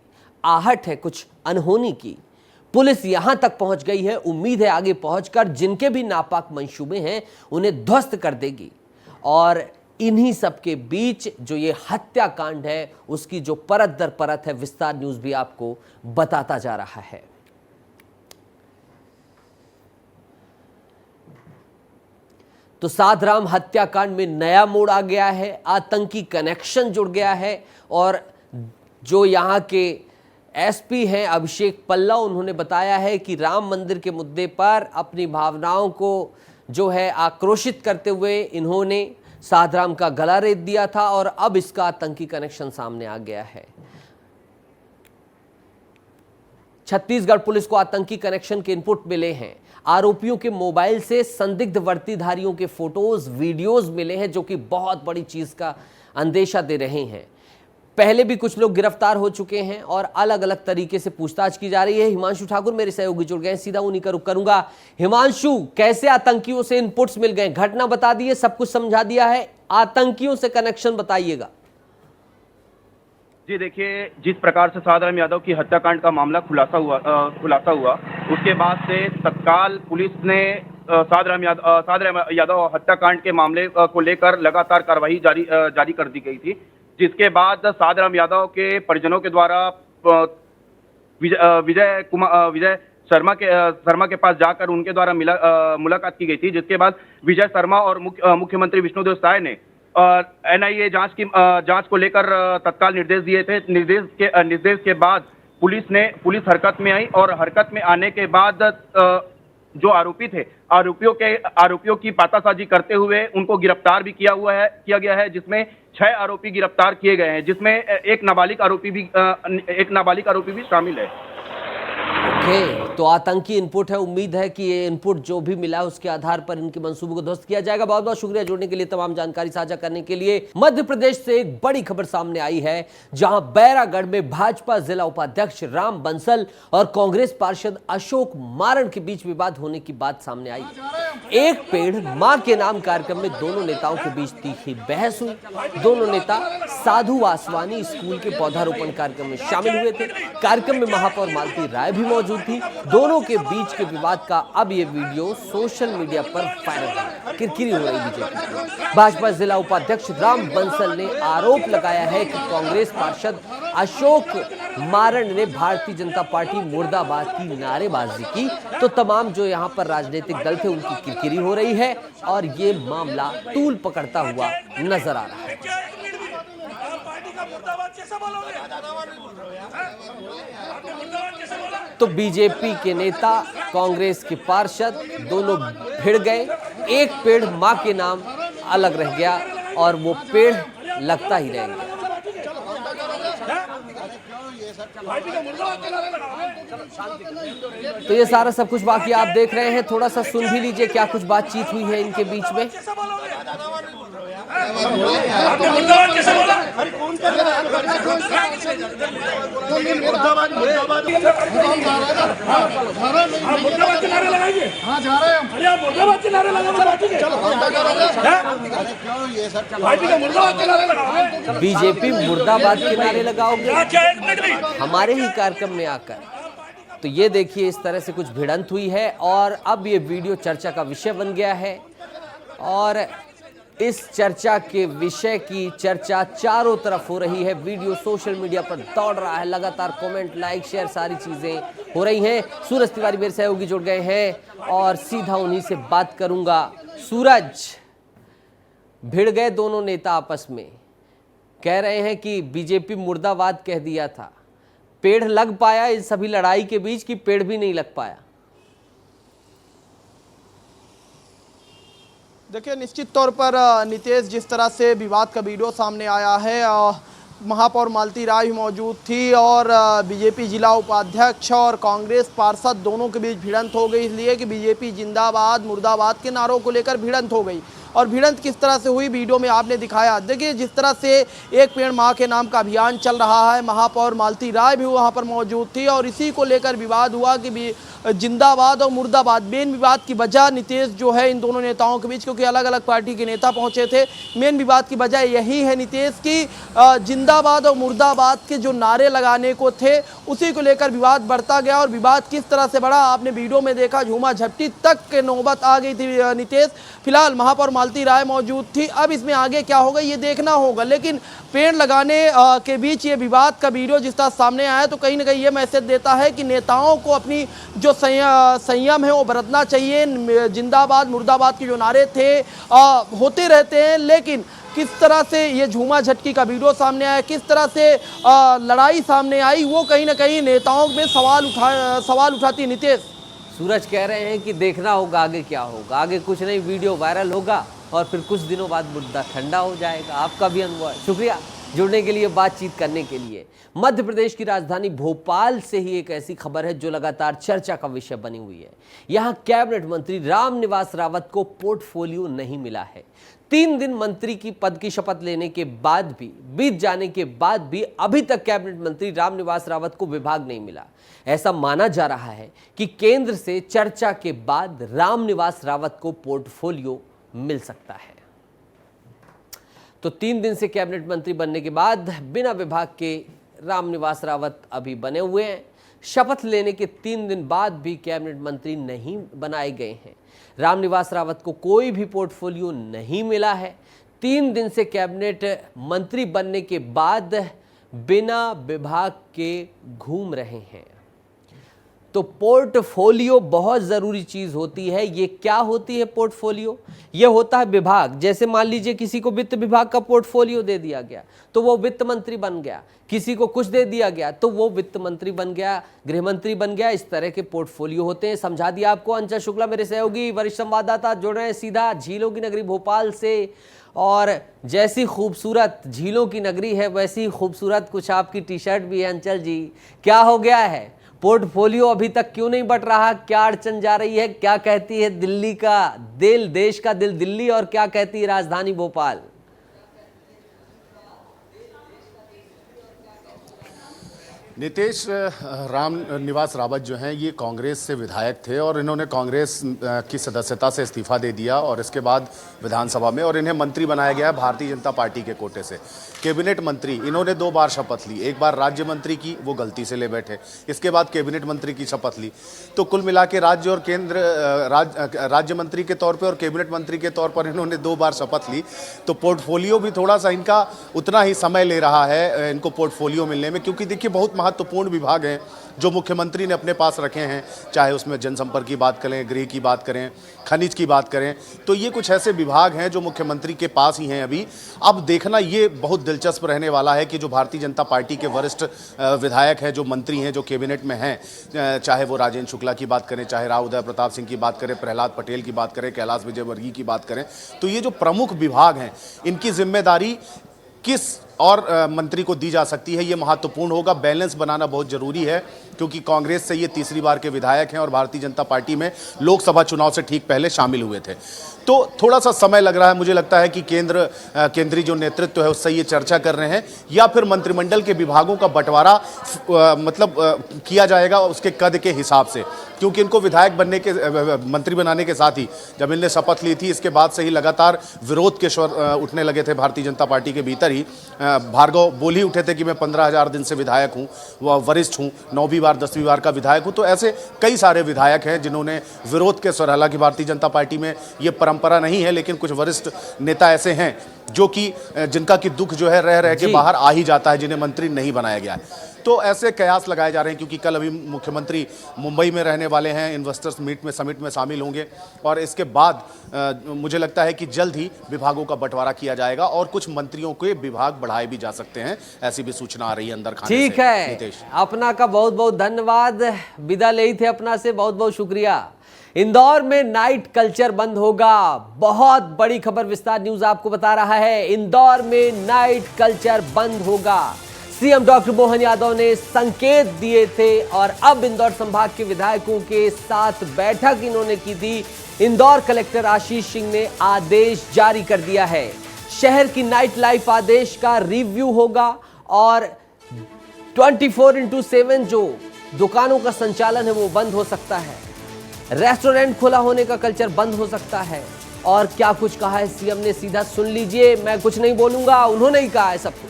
आहट है कुछ अनहोनी की। पुलिस यहां तक पहुंच गई है, उम्मीद है आगे पहुंचकर जिनके भी नापाक मंसूबे हैं उन्हें ध्वस्त कर देगी। और इन्हीं सब के बीच जो ये हत्याकांड है उसकी जो परत दर परत है विस्तार न्यूज भी आपको बताता जा रहा है। तो साधराम हत्याकांड में नया मोड़ आ गया है, आतंकी कनेक्शन जुड़ गया है और जो यहाँ के एसपी हैं अभिषेक पल्लव, उन्होंने बताया है कि राम मंदिर के मुद्दे पर अपनी भावनाओं को जो है आक्रोशित करते हुए इन्होंने साधराम का गला रेत दिया था और अब इसका आतंकी कनेक्शन सामने आ गया है। छत्तीसगढ़ पुलिस को आतंकी कनेक्शन के इनपुट मिले हैं। आरोपियों के मोबाइल से संदिग्ध वर्दीधारियों के फोटोज वीडियोज मिले हैं जो कि बहुत बड़ी चीज का अंदेशा दे रहे हैं। पहले भी कुछ लोग गिरफ्तार हो चुके हैं और अलग अलग तरीके से पूछताछ की जा रही है। हिमांशु ठाकुर मेरे सहयोगी जुड़ गए, सीधा उन्हीं का रुख करूंगा। हिमांशु, कैसे आतंकियों से इनपुट्स मिल गए? घटना बता दी है, सब कुछ समझा दिया है, आतंकियों से कनेक्शन बताइएगा। जी देखिए, जिस प्रकार से साधराम यादव की हत्याकांड का मामला खुलासा हुआ उसके बाद से तत्काल पुलिस ने साधराम यादव हत्याकांड के मामले को लेकर लगातार कार्रवाई जारी कर दी गई थी, जिसके बाद साधराम यादव के परिजनों के द्वारा विजय शर्मा के पास जाकर उनके द्वारा मुलाकात की गई थी, जिसके बाद विजय शर्मा और मुख्यमंत्री विष्णुदेव साय ने एनआईए जांच को लेकर तत्काल निर्देश दिए थे। निर्देश के बाद पुलिस हरकत में आई और हरकत में आने के बाद जो आरोपी थे, आरोपियों की पातासाजी करते हुए उनको गिरफ्तार भी किया गया है, जिसमें 6 आरोपी गिरफ्तार किए गए हैं, जिसमें एक नाबालिग आरोपी भी शामिल है। ओके, तो आतंकी इनपुट है। उम्मीद है कि ये इनपुट जो भी मिला है उसके आधार पर इनके मंसूबों को ध्वस्त किया जाएगा। बहुत बहुत शुक्रिया जुड़ने के लिए, तमाम जानकारी साझा करने के लिए। मध्य प्रदेश से एक बड़ी खबर सामने आई है, जहां बैरागढ़ में भाजपा जिला उपाध्यक्ष राम बंसल और कांग्रेस पार्षद अशोक मारण के बीच विवाद होने की बात सामने आई। एक पेड़ मां के नाम कार्यक्रम में दोनों नेताओं के बीच तीखी बहस हुई। दोनों नेता साधु वासवानी स्कूल के पौधारोपण कार्यक्रम में शामिल हुए थे। कार्यक्रम में महापौर मालती राय भी मौजूद थी। दोनों के बीच के विवाद का अब ये वीडियो सोशल मीडिया पर वायरल है। किरकिरी हो रही बीजेपी। भाजपा जिला उपाध्यक्ष राम बंसल ने आरोप लगाया है कि कांग्रेस पार्षद अशोक मारण ने भारतीय जनता पार्टी मुर्दाबाद की नारेबाजी की, तो तमाम जो यहाँ पर राजनीतिक दल थे उनकी किरकिरी हो रही है और ये मामला तूल पकड़ता हुआ नजर आ रहा है। तो बीजेपी के नेता, कांग्रेस के पार्षद दोनों भिड़ गए। एक पेड़ मां के नाम अलग रह गया और वो पेड़ लगता ही रहेगा। तो ये सारा सब कुछ बाकी आप देख रहे हैं, थोड़ा सा सुन भी लीजिए क्या कुछ बातचीत हुई है इनके बीच में। बीजेपी मुर्दाबाद के नारे लगाओगे हमारे ही कार्यक्रम में आकर? तो ये देखिए, इस तरह से कुछ भिड़ंत हुई है और अब ये वीडियो चर्चा का विषय बन गया है और इस चर्चा के विषय की चर्चा चारों तरफ हो रही है। वीडियो सोशल मीडिया पर दौड़ रहा है, लगातार कमेंट, लाइक, शेयर सारी चीजें हो रही हैं। सूरज तिवारी मेरे सहयोगी जुड़ गए हैं और सीधा उन्हीं से बात करूंगा। सूरज, भिड़ गए दोनों नेता आपस में, कह रहे हैं कि बीजेपी मुर्दाबाद कह दिया था। पेड़ लग पाया इस सभी लड़ाई के बीच कि पेड़ भी नहीं लग पाया? देखिए, निश्चित तौर पर नितेश, जिस तरह से विवाद का वीडियो सामने आया है, महापौर मालती राय भी मौजूद थी और बीजेपी जिला उपाध्यक्ष और कांग्रेस पार्षद दोनों के बीच भिड़ंत हो गई, इसलिए कि बीजेपी जिंदाबाद मुर्दाबाद के नारों को लेकर भिड़ंत हो गई। और भिड़ंत किस तरह से हुई वीडियो में आपने दिखाया। देखिए जिस तरह से एक पेड़ मां के नाम का अभियान चल रहा है, महापौर मालती राय भी वहां पर मौजूद थी और इसी को लेकर विवाद हुआ कि जिंदाबाद और मुर्दाबाद। मेन विवाद की वजह नीतीश जो है इन दोनों नेताओं के बीच, क्योंकि अलग अलग पार्टी के नेता पहुंचे थे, मेन विवाद की वजह यही है नीतीश की जिंदाबाद और मुर्दाबाद के जो नारे लगाने को थे उसी को लेकर विवाद बढ़ता गया। और विवाद किस तरह से बढ़ा आपने वीडियो में देखा, झूमा झपटी तक के नौबत आ गई थी नीतीश। फिलहाल महापौर मालती राय मौजूद थी, अब इसमें आगे क्या होगा ये देखना होगा। लेकिन पेड़ लगाने के बीच ये विवाद का वीडियो जिस तरह सामने आया तो कहीं ना कहीं ये मैसेज देता है कि नेताओं को अपनी जो संयम है वो बरतना चाहिए। जिंदाबाद मुर्दाबाद के जो नारे थे होते रहते हैं, लेकिन किस तरह से ये झूमा झटकी का वीडियो सामने आया, किस तरह से लड़ाई सामने आई, वो कहीं ना कहीं नेताओं में सवाल उठाती है। नीतीश, सूरज कह रहे हैं कि देखना होगा आगे क्या होगा, आगे कुछ नहीं, वीडियो वायरल होगा और फिर कुछ दिनों बाद मुद्दा ठंडा हो जाएगा। आपका भी अनुभव है। शुक्रिया जुड़ने के लिए, बातचीत करने के लिए। मध्य प्रदेश की राजधानी भोपाल से ही एक ऐसी खबर है जो लगातार चर्चा का विषय बनी हुई है। यहां कैबिनेट मंत्री रामनिवास रावत को पोर्टफोलियो नहीं मिला है। 3 दिन मंत्री की पद की शपथ लेने के बाद भी, बीत जाने के बाद भी अभी तक कैबिनेट मंत्री रामनिवास रावत को विभाग नहीं मिला। ऐसा माना जा रहा है कि केंद्र से चर्चा के बाद रामनिवास रावत को पोर्टफोलियो मिल सकता है। तो 3 दिन से कैबिनेट मंत्री बनने के बाद बिना विभाग के रामनिवास रावत अभी बने हुए हैं। शपथ लेने के 3 दिन बाद भी कैबिनेट मंत्री नहीं बनाए गए हैं। रामनिवास रावत को कोई भी पोर्टफोलियो नहीं मिला है। 3 दिन से कैबिनेट मंत्री बनने के बाद बिना विभाग के घूम रहे हैं। तो पोर्टफोलियो बहुत ज़रूरी चीज़ होती है। ये क्या होती है पोर्टफोलियो? ये होता है विभाग। जैसे मान लीजिए किसी को वित्त विभाग का पोर्टफोलियो दे दिया गया तो वो वित्त मंत्री बन गया, किसी को कुछ दे दिया गया तो वो वित्त मंत्री बन गया, गृह मंत्री बन गया। इस तरह के पोर्टफोलियो होते हैं। समझा दिया आपको। अंचल शुक्ला मेरे सहयोगी वरिष्ठ संवाददाता जुड़ रहे हैं सीधा झीलों की नगरी भोपाल से। और जैसी खूबसूरत झीलों की नगरी है वैसी खूबसूरत कुछ आपकी टी शर्ट भी है। अंचल जी, क्या हो गया है? पोर्टफोलियो अभी तक क्यों नहीं बढ़ रहा? क्या अड़चन जा रही है? क्या कहती है दिल्ली का दिल, देश का दिल दिल्ली, और क्या कहती है राजधानी भोपाल? नीतीश रामनिवास रावत जो हैं ये कांग्रेस से विधायक थे और इन्होंने कांग्रेस की सदस्यता से इस्तीफा दे दिया और इसके बाद विधानसभा में, और इन्हें मंत्री बनाया गया भारतीय जनता पार्टी के कोटे से। कैबिनेट मंत्री इन्होंने 2 बार शपथ ली, एक बार राज्य मंत्री की, वो गलती से ले बैठे, इसके बाद कैबिनेट मंत्री की शपथ ली। तो कुल मिला के राज्य और केंद्र राज्य मंत्री के तौर पर और कैबिनेट मंत्री के तौर पर इन्होंने 2 बार शपथ ली। तो पोर्टफोलियो भी थोड़ा सा इनका उतना ही समय ले रहा है इनको पोर्टफोलियो मिलने में, क्योंकि देखिए बहुत महत्वपूर्ण विभाग हैं जो मुख्यमंत्री ने अपने पास रखे हैं, चाहे उसमें जनसंपर्क की बात करें, गृह की बात करें, खनिज की बात करें। तो ये कुछ ऐसे विभाग हैं जो मुख्यमंत्री के पास ही हैं अभी। अब देखना ये बहुत दिलचस्प रहने वाला है कि जो भारतीय जनता पार्टी के वरिष्ठ विधायक हैं, जो मंत्री हैं, जो कैबिनेट में हैं, चाहे वो राजेंद्र शुक्ला की बात करें, चाहे राव उदय प्रताप सिंह की बात करें, प्रहलाद पटेल की बात करें, कैलाश विजयवर्गीय की बात करें, तो ये जो प्रमुख विभाग हैं इनकी जिम्मेदारी किस और मंत्री को दी जा सकती है, ये महत्वपूर्ण होगा। बैलेंस बनाना बहुत ज़रूरी है, क्योंकि कांग्रेस से ये तीसरी बार के विधायक हैं और भारतीय जनता पार्टी में लोकसभा चुनाव से ठीक पहले शामिल हुए थे। तो थोड़ा सा समय लग रहा है। मुझे लगता है कि केंद्रीय जो नेतृत्व है उससे ये चर्चा कर रहे हैं, या फिर मंत्रिमंडल के विभागों का बंटवारा किया जाएगा उसके कद के हिसाब से, क्योंकि इनको विधायक बनने के मंत्री बनाने के साथ ही जब इनने शपथ ली थी इसके बाद से ही लगातार विरोध के स्वर उठने लगे थे भारतीय जनता पार्टी के भीतर ही। भार्गव बोल ही उठे थे कि मैं 15,000 दिन से विधायक हूँ, वह वरिष्ठ हूँ, 9वीं बार 10वीं बार का विधायक हूँ। तो ऐसे कई सारे विधायक हैं जिन्होंने विरोध के स्वर, हालांकि भारतीय जनता पार्टी में ये परंपरा नहीं है, लेकिन कुछ वरिष्ठ नेता ऐसे हैं जो कि जिनका कि दुख जो है रह के बाहर आ ही जाता है, जिन्हें मंत्री नहीं बनाया गया है। तो ऐसे कयास लगाए जा रहे हैं, क्योंकि कल अभी मुख्यमंत्री मुंबई में रहने वाले हैं, इन्वेस्टर्स समिट में शामिल होंगे, और इसके बाद मुझे लगता है कि जल्द ही विभागों का बंटवारा किया जाएगा और कुछ मंत्रियों के विभाग बढ़ाए भी जा सकते हैं, ऐसी भी सूचना आ रही है अंदर खाने से। ठीक है, अपना का बहुत बहुत धन्यवाद। विदा ले थे अपना से, बहुत बहुत शुक्रिया। इंदौर में नाइट कल्चर बंद होगा, बहुत बड़ी खबर विस्तार न्यूज आपको बता रहा है। इंदौर में नाइट कल्चर बंद होगा। सीएम डॉक्टर मोहन यादव ने संकेत दिए थे और अब इंदौर संभाग के विधायकों के साथ बैठक इन्होंने की थी इंदौर कलेक्टर आशीष सिंह ने आदेश जारी कर दिया है। शहर की नाइट लाइफ आदेश का रिव्यू होगा और 24/7 जो दुकानों का संचालन है वो बंद हो सकता है। रेस्टोरेंट खुला होने का कल्चर बंद हो सकता है। और क्या कुछ कहा है सीएम ने, सीधा सुन लीजिए। मैं कुछ नहीं बोलूंगा, उन्होंने ही कहा है सब कुछ।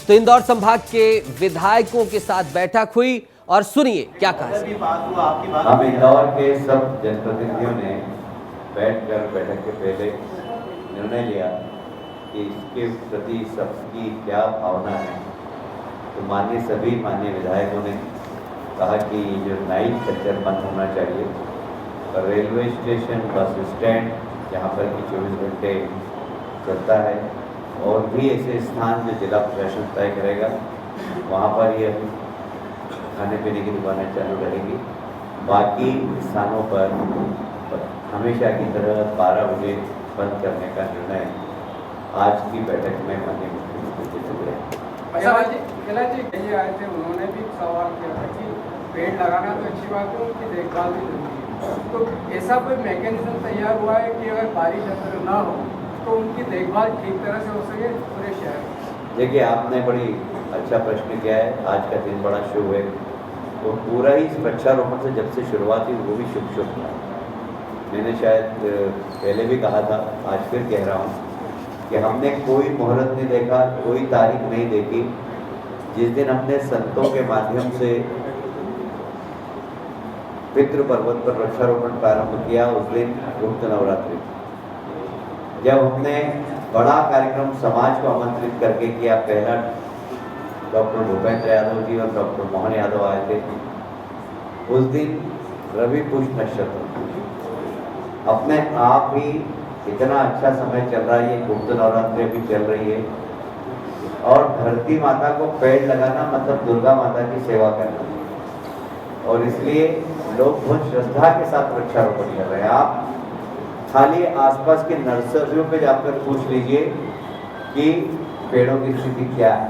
तो इंदौर संभाग के विधायकों के साथ बैठक हुई और सुनिए क्या कहा। हम इंदौर के सब जनप्रतिनिधियों ने बैठकर बैठक के पहले निर्णय लिया कि इसके प्रति सबकी क्या भावना है। तो माननीय विधायकों ने कहा कि जो नाइट कल्चर बंद होना चाहिए और रेलवे स्टेशन, बस स्टैंड जहाँ पर कि 24 घंटे चलता है और भी ऐसे स्थान जो जिला प्रशासन तय करेगा वहाँ पर ये खाने पीने की दुकानें चालू रहेगी। बाकी स्थानों पर हमेशा की तरह 12 बजे बंद करने का निर्णय आज की बैठक में माननीय मुख्यमंत्री ने लिया। आए थे, उन्होंने भी सवाल किया था कि पेड़ लगाना तो अच्छी बात है, उनकी देखभाल भी जरूरी है। तो ऐसा कोई मैकेनिज्म तैयार हुआ है कि अगर बारिश अगर ना हो तो उनकी देखभाल ठीक तरह से हो सके पूरे शहर? देखिए, आपने बड़ी अच्छा प्रश्न किया है। आज का दिन बड़ा शुभ है। तो पूरा ही वृक्षारोपण से जब से शुरुआत हुई वो भी शुभ था। मैंने शायद पहले भी कहा था, आज फिर कह रहा हूँ कि हमने कोई मुहूर्त नहीं देखा, कोई तारीख नहीं देखी। जिस दिन हमने संतों के माध्यम से पितृ पर्वत पर वृक्षारोपण प्रारंभ किया उस दिन गुप्त नवरात्रि। जब हमने बड़ा कार्यक्रम समाज को आमंत्रित करके किया, पहला डॉक्टर भूपेंद्र यादव जी और डॉक्टर मोहन यादव आए थे, उस दिन रवि पुष्य नक्षत्र। अपने आप ही इतना अच्छा समय चल रहा है, ये गुप्त नवरात्रि भी चल रही है और धरती माता को पेड़ लगाना मतलब दुर्गा माता की सेवा करना। और इसलिए लोग बहुत श्रद्धा के साथ वृक्षारोपण कर रहे हैं। आप खाली आसपास के नर्सरियों पे जाकर पूछ लीजिए कि पेड़ों की स्थिति क्या है।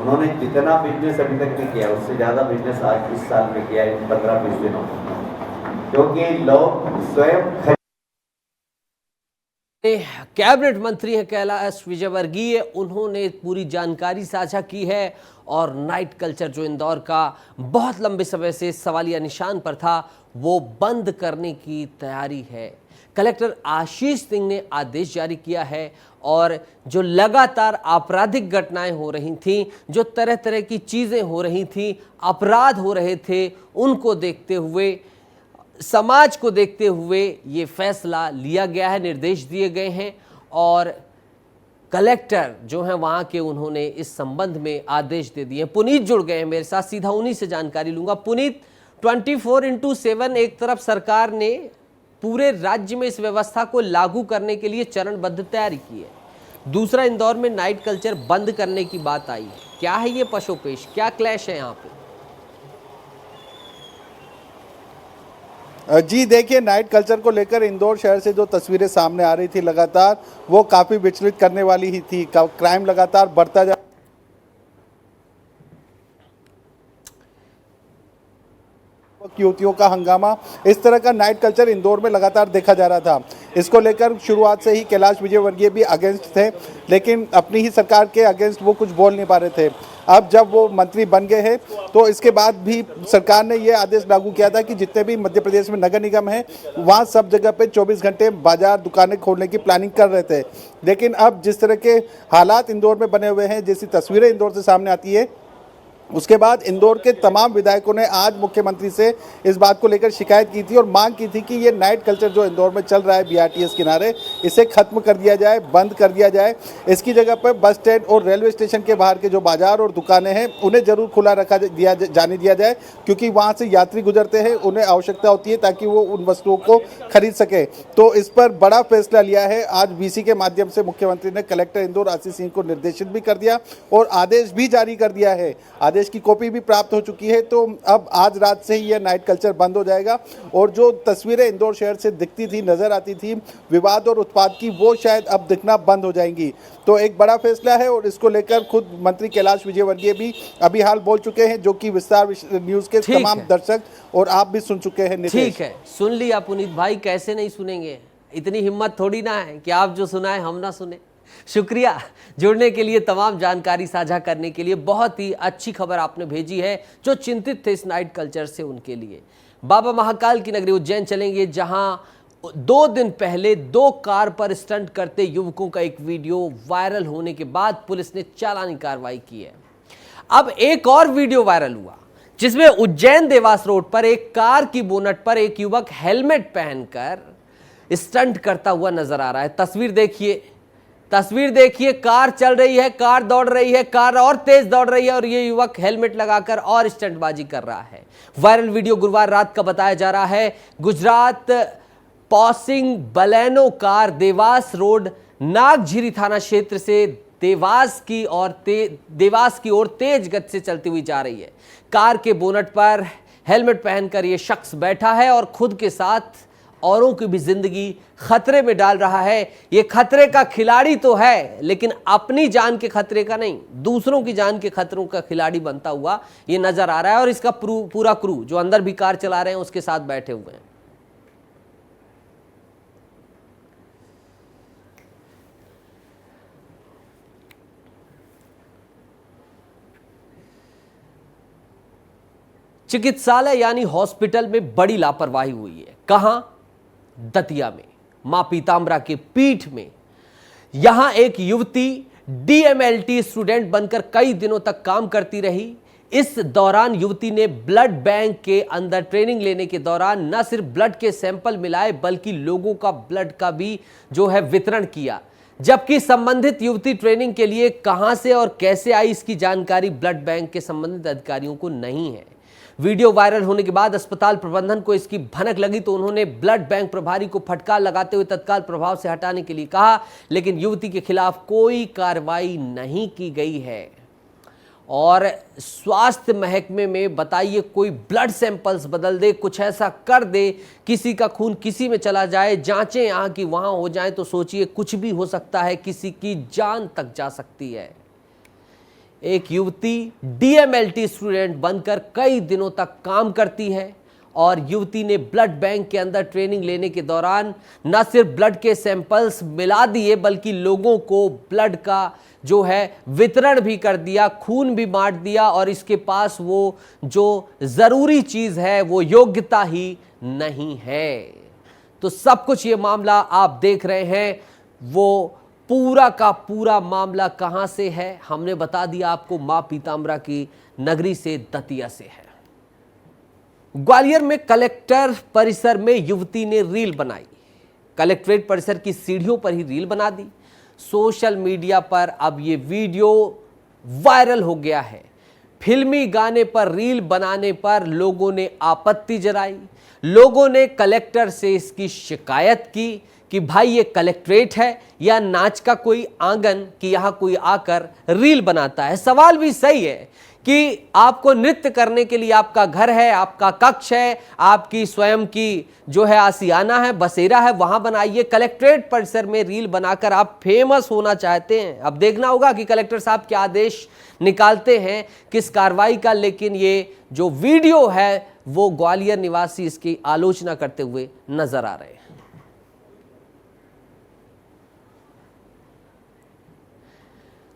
उन्होंने जितना बिजनेस अभी तक नहीं किया उससे ज़्यादा बिजनेस आज इस साल में किया है 15-20 दिनों में, क्योंकि लोग स्वयं। कैबिनेट मंत्री हैं कैलाश विजयवर्गीय, उन्होंने पूरी जानकारी साझा की है और नाइट कल्चर जो इंदौर का बहुत लंबे समय से सवालिया निशान पर था वो बंद करने की तैयारी है। कलेक्टर आशीष सिंह ने आदेश जारी किया है और जो लगातार आपराधिक घटनाएं हो रही थीं, जो तरह तरह की चीज़ें हो रही थीं, अपराध हो रहे थे, उनको देखते हुए, समाज को देखते हुए ये फैसला लिया गया है, निर्देश दिए गए हैं और कलेक्टर जो हैं वहाँ के, उन्होंने इस संबंध में आदेश दे दिए। पुनीत जुड़ गए हैं मेरे साथ, सीधा उन्हीं से जानकारी लूँगा। पुनीत, 24/7 एक तरफ सरकार ने पूरे राज्य में इस व्यवस्था को लागू करने के लिए चरणबद्ध तैयारी की है, दूसरा इंदौर में नाइट कल्चर बंद करने की बात आई है। क्या है ये पशोपेश, क्या क्लैश है यहाँ पे? जी देखिए, नाइट कल्चर को लेकर इंदौर शहर से जो तस्वीरें सामने आ रही थी लगातार, वो काफ़ी विचलित करने वाली ही थी। क्राइम लगातार बढ़ता जा युवतियों का हंगामा, इस तरह का नाइट कल्चर इंदौर में लगातार देखा जा रहा था। इसको लेकर शुरुआत से ही कैलाश विजयवर्गीय भी अगेंस्ट थे, लेकिन अपनी ही सरकार के अगेंस्ट वो कुछ बोल नहीं पा रहे थे। अब जब वो मंत्री बन गए हैं तो इसके बाद भी सरकार ने ये आदेश लागू किया था कि जितने भी मध्य प्रदेश में नगर निगम हैं वहाँ सब जगह पे 24 घंटे बाजार दुकानें खोलने की प्लानिंग कर रहे थे। लेकिन अब जिस तरह के हालात इंदौर में बने हुए हैं, जैसी तस्वीरें इंदौर से सामने आती है, उसके बाद इंदौर के तमाम विधायकों ने आज मुख्यमंत्री से इस बात को लेकर शिकायत की थी और मांग की थी कि ये नाइट कल्चर जो इंदौर में चल रहा है बीआरटीएस किनारे, इसे खत्म कर दिया जाए, बंद कर दिया जाए। इसकी जगह पर बस स्टैंड और रेलवे स्टेशन के बाहर के जो बाजार और दुकानें हैं उन्हें जरूर खुला रखा जाने दिया जाए, क्योंकि वहाँ से यात्री गुजरते हैं, उन्हें आवश्यकता होती है ताकि वो उन वस्तुओं को खरीद सके। तो इस पर बड़ा फैसला लिया है। आज वीसी के माध्यम से मुख्यमंत्री ने कलेक्टर इंदौर आशीष सिंह को निर्देशित भी कर दिया और आदेश भी जारी कर दिया है। आदेश आदेश की कॉपी भी प्राप्त हो चुकी है। तो अब आज रात से ही यह नाइट कल्चर बंद हो जाएगा और जो तस्वीरें इंदौर शहर से दिखती थी, नज़र आती थी विवाद और उत्पाद की, वो शायद अब दिखना बंद हो जाएंगी। तो एक बड़ा फैसला है और इसको लेकर खुद मंत्री कैलाश विजयवर्गीय भी अभी हाल बोल चुके हैं, जो कि विस्तार न्यूज़ के तमाम दर्शक और आप भी सुन चुके हैं। ठीक है, सुन लिया पुनीत भाई, कैसे नहीं सुनेंगे, इतनी हिम्मत थोड़ी ना है कि आप जो सुनाए हम ना सुने। शुक्रिया जुड़ने के लिए, तमाम जानकारी साझा करने के लिए। बहुत ही अच्छी खबर आपने भेजी है, जो चिंतित थे इस नाइट कल्चर से उनके लिए। बाबा महाकाल की नगरी उज्जैन चलेंगे, जहां 2 दिन पहले 2 कार पर स्टंट करते युवकों का एक वीडियो वायरल होने के बाद पुलिस ने चालानी कार्रवाई की है। अब एक और वीडियो वायरल हुआ, जिसमें उज्जैन देवास रोड पर एक कार की बोनट पर एक युवक हेलमेट पहनकर स्टंट करता हुआ नजर आ रहा है। तस्वीर देखिए, कार चल रही है, कार दौड़ रही है, कार और तेज दौड़ रही है और ये युवक हेलमेट लगाकर और स्टंटबाजी कर रहा है। वायरल वीडियो गुरुवार रात का बताया जा रहा है। Gujarat passing Baleno car Dewas road Nagjhiri थाना क्षेत्र से देवास की ओर तेज गति से चलती हुई जा रही है। कार के बोनट पर हेलमेट पहनकर यह शख्स बैठा है और खुद के साथ औरों की भी जिंदगी खतरे में डाल रहा है। ये खतरे का खिलाड़ी तो है, लेकिन अपनी जान के खतरे का नहीं, दूसरों की जान के खतरों का खिलाड़ी बनता हुआ ये नजर आ रहा है। और इसका पूरा क्रू जो अंदर भी कार चला रहे हैं उसके साथ बैठे हुए हैं। चिकित्सालय यानी हॉस्पिटल में बड़ी लापरवाही हुई है। कहां? दतिया में, मां पीताम्बरा के पीठ में। यहां एक युवती DMLT स्टूडेंट बनकर कई दिनों तक काम करती रही। इस दौरान युवती ने ब्लड बैंक के अंदर ट्रेनिंग लेने के दौरान न सिर्फ ब्लड के सैंपल मिलाए, बल्कि लोगों का ब्लड का भी जो है वितरण किया। जबकि संबंधित युवती ट्रेनिंग के लिए कहां से और कैसे आई, इसकी जानकारी ब्लड बैंक के संबंधित अधिकारियों को नहीं है। वीडियो वायरल होने के बाद अस्पताल प्रबंधन को इसकी भनक लगी तो उन्होंने ब्लड बैंक प्रभारी को फटकार लगाते हुए तत्काल प्रभाव से हटाने के लिए कहा, लेकिन युवती के खिलाफ कोई कार्रवाई नहीं की गई है। और स्वास्थ्य महकमे में बताइए, कोई ब्लड सैंपल्स बदल दे, कुछ ऐसा कर दे, किसी का खून किसी में चला जाए, जांचें यहाँ की वहाँ हो जाए, तो सोचिए कुछ भी हो सकता है, किसी की जान तक जा सकती है। एक युवती DMLT स्टूडेंट बनकर कई दिनों तक काम करती है और युवती ने ब्लड बैंक के अंदर ट्रेनिंग लेने के दौरान न सिर्फ ब्लड के सैंपल्स मिला दिए, बल्कि लोगों को ब्लड का जो है वितरण भी कर दिया, खून भी बांट दिया। और इसके पास वो जो ज़रूरी चीज़ है वो योग्यता ही नहीं है। तो सब कुछ ये मामला आप देख रहे हैं, वो पूरा का पूरा मामला कहां से है हमने बता दिया आपको, मां पीताम्बरा की नगरी से, दतिया से है। ग्वालियर में कलेक्टर परिसर में युवती ने रील बनाई। कलेक्ट्रेट परिसर की सीढ़ियों पर ही रील बना दी। सोशल मीडिया पर अब ये वीडियो वायरल हो गया है। फिल्मी गाने पर रील बनाने पर लोगों ने आपत्ति जताई। लोगों ने कलेक्टर से इसकी शिकायत की कि भाई ये कलेक्ट्रेट है या नाच का कोई आंगन कि यहाँ कोई आकर रील बनाता है। सवाल भी सही है कि आपको नृत्य करने के लिए आपका घर है, आपका कक्ष है, आपकी स्वयं की जो है आसियाना है, बसेरा है, वहां बनाइए। कलेक्ट्रेट परिसर में रील बनाकर आप फेमस होना चाहते हैं। अब देखना होगा कि कलेक्टर साहब क्या आदेश निकालते हैं किस कार्रवाई का। लेकिन ये जो वीडियो है वो ग्वालियर निवासी इसकी आलोचना करते हुए नजर आ रहे हैं।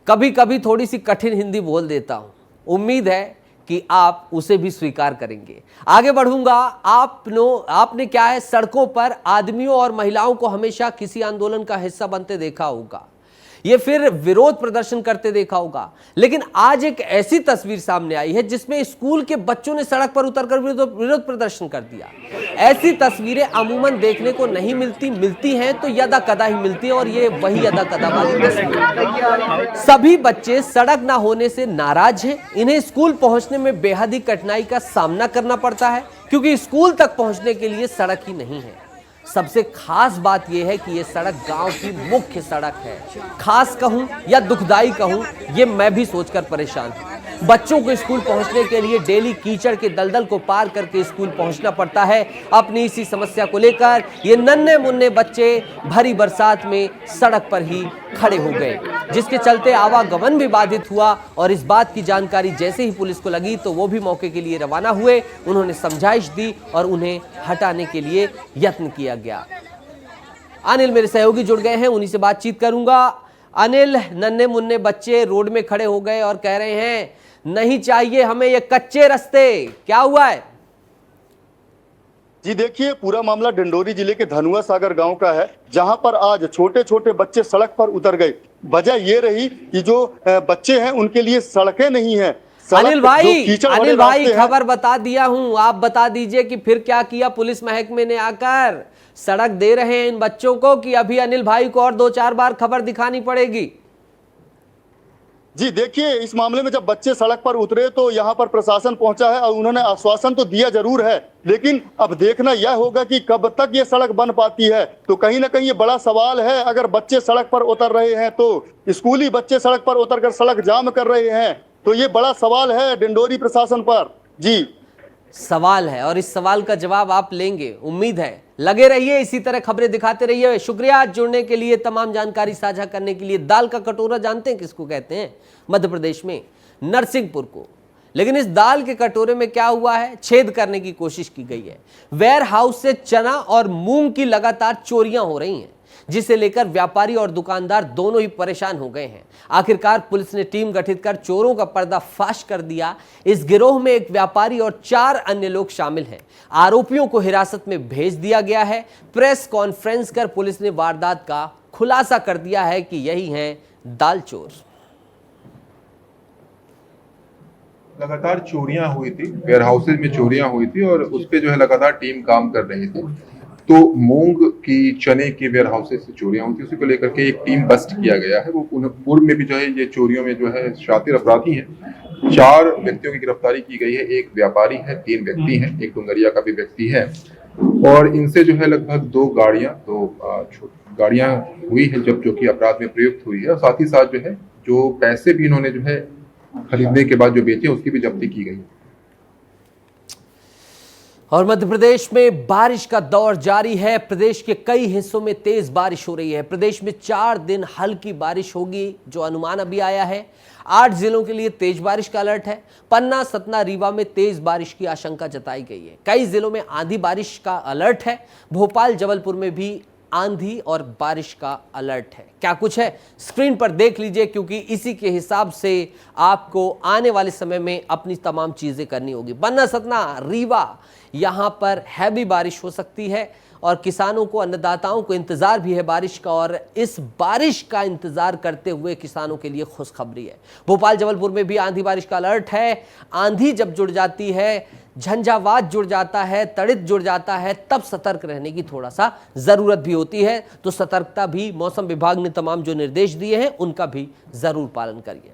कभी कभी थोड़ी सी कठिन हिंदी बोल देता हूं, उम्मीद है कि आप उसे भी स्वीकार करेंगे। आगे बढ़ूंगा। आपने क्या है, सड़कों पर आदमियों और महिलाओं को हमेशा किसी आंदोलन का हिस्सा बनते देखा होगा, ये फिर विरोध प्रदर्शन करते देखा होगा। लेकिन आज एक ऐसी तस्वीर सामने आई है जिसमें स्कूल के बच्चों ने सड़क पर उतरकर विरोध प्रदर्शन कर दिया। ऐसी तस्वीरें अमूमन देखने को नहीं मिलती हैं तो यदा कदा ही मिलती है, और ये वही यदा कदा वाली तस्वीर। सभी बच्चे सड़क ना होने से नाराज हैं। इन्हें स्कूल पहुंचने में बेहद ही कठिनाई का सामना करना पड़ता है, क्योंकि स्कूल तक पहुंचने के लिए सड़क ही नहीं है। सबसे खास बात यह है कि यह सड़क गांव की मुख्य सड़क है। खास कहूं या दुखदाई कहूं, ये मैं भी सोचकर परेशान हूं। बच्चों को स्कूल पहुंचने के लिए डेली कीचड़ के दलदल को पार करके स्कूल पहुंचना पड़ता है। अपनी इसी समस्या को लेकर ये नन्हे मुन्ने बच्चे भरी बरसात में सड़क पर ही खड़े हो गए, जिसके चलते आवागमन भी बाधित हुआ। और इस बात की जानकारी जैसे ही पुलिस को लगी तो वो भी मौके के लिए रवाना हुए। उन्होंने समझाइश दी और उन्हें हटाने के लिए यत्न किया गया। अनिल मेरे सहयोगी जुड़ गए हैं, उन्हीं से बातचीत करूंगा। अनिल, नन्हे मुन्ने बच्चे रोड में खड़े हो गए और कह रहे हैं नहीं चाहिए हमें ये कच्चे रास्ते, क्या हुआ है? जी देखिए, पूरा मामला डिंडोरी जिले के धनुआ सागर गांव का है, जहां पर आज छोटे छोटे बच्चे सड़क पर उतर गए। वजह ये रही कि जो बच्चे हैं उनके लिए सड़कें नहीं है। अनिल भाई खबर बता दिया हूं, आप बता दीजिए कि फिर क्या किया पुलिस महकमे ने आकर? सड़क दे रहे हैं इन बच्चों को कि अभी अनिल भाई को और 2-4 बार खबर दिखानी पड़ेगी? जी देखिए, इस मामले में जब बच्चे सड़क पर उतरे तो यहाँ पर प्रशासन पहुंचा है और उन्होंने आश्वासन तो दिया जरूर है, लेकिन अब देखना यह होगा कि कब तक ये सड़क बन पाती है। तो कहीं ना कहीं ये बड़ा सवाल है। अगर बच्चे सड़क पर उतर रहे हैं तो स्कूली बच्चे सड़क पर उतरकर सड़क जाम कर रहे हैं, तो ये बड़ा सवाल है डिंडोरी प्रशासन पर। जी सवाल है और इस सवाल का जवाब आप लेंगे, उम्मीद है। लगे रहिए, इसी तरह खबरें दिखाते रहिए। शुक्रिया जुड़ने के लिए, तमाम जानकारी साझा करने के लिए। दाल का कटोरा जानते हैं किसको कहते हैं? मध्य प्रदेश में नरसिंहपुर को। लेकिन इस दाल के कटोरे में क्या हुआ है? छेद करने की कोशिश की गई है। वेयर हाउस से चना और मूंग की लगातार चोरियां हो रही हैं, जिसे लेकर व्यापारी और दुकानदार दोनों ही परेशान हो गए हैं। आखिरकार पुलिस ने टीम गठित कर चोरों का पर्दाफाश कर दिया। इस गिरोह में एक व्यापारी और 4 अन्य लोग शामिल हैं। आरोपियों को हिरासत में भेज दिया गया है। प्रेस कॉन्फ्रेंस कर पुलिस ने वारदात का खुलासा कर दिया है कि यही हैं दाल चोर। लगातार चोरियां हुई थी, वेयर हाउसेज में चोरियां हुई थी और उस पे जो है लगातार टीम काम कर रही थी। तो मूंग की, चने की वेयर हाउसेज से चोरियां हुई थी, उसी को लेकर के एक टीम बस्ट किया गया है। वो पूर्व में भी जो है ये चोरियों में जो है शातिर अपराधी हैं। 4 व्यक्तियों की गिरफ्तारी की गई है। एक व्यापारी है, 3 व्यक्ति हैं, एक डुंगरिया का भी व्यक्ति है। और इनसे जो है लगभग 2 गाड़ियां हुई है जो कि अपराध में प्रयुक्त हुई है। और साथ ही साथ जो है जो पैसे भी इन्होंने जो है खरीदने के बाद जो बेचे उसकी भी जब्ती की गई है। और मध्य प्रदेश में बारिश का दौर जारी है। प्रदेश के कई हिस्सों में तेज बारिश हो रही है। प्रदेश में 4 दिन हल्की बारिश होगी, जो अनुमान अभी आया है। 8 जिलों के लिए तेज बारिश का अलर्ट है। पन्ना, सतना, रीवा में तेज बारिश की आशंका जताई गई है। कई जिलों में आंधी बारिश का अलर्ट है। भोपाल, जबलपुर में भी आंधी और बारिश का अलर्ट है। क्या कुछ है स्क्रीन पर देख लीजिए, क्योंकि इसी के हिसाब से आपको आने वाले समय में अपनी तमाम चीजें करनी होगी। पन्ना, सतना, रीवा, यहां पर हैवी बारिश हो सकती है और किसानों को, अन्नदाताओं को इंतजार भी है बारिश का। और इस बारिश का इंतजार करते हुए किसानों के लिए खुशखबरी है। भोपाल, जबलपुर में भी आंधी बारिश का अलर्ट है। आंधी जब जुड़ जाती है, झंझावात जुड़ जाता है, तड़ित जुड़ जाता है, तब सतर्क रहने की थोड़ा सा जरूरत भी होती है। तो सतर्कता भी मौसम विभाग ने तमाम जो निर्देश दिए हैं उनका भी जरूर पालन करिए।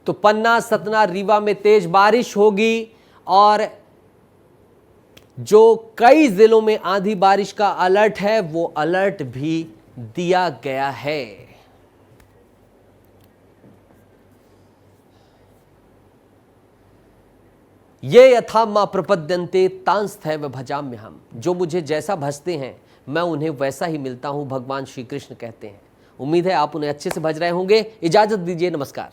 तो पन्ना, सतना, रीवा में तेज बारिश होगी और जो कई जिलों में आंधी बारिश का अलर्ट है वो अलर्ट भी दिया गया है। ये यथा मां प्रपद्यन्ते तांस्थैव भजाम्यहम्। जो मुझे जैसा भजते हैं मैं उन्हें वैसा ही मिलता हूं, भगवान श्री कृष्ण कहते हैं। उम्मीद है आप उन्हें अच्छे से भज रहे होंगे। इजाजत दीजिए, नमस्कार।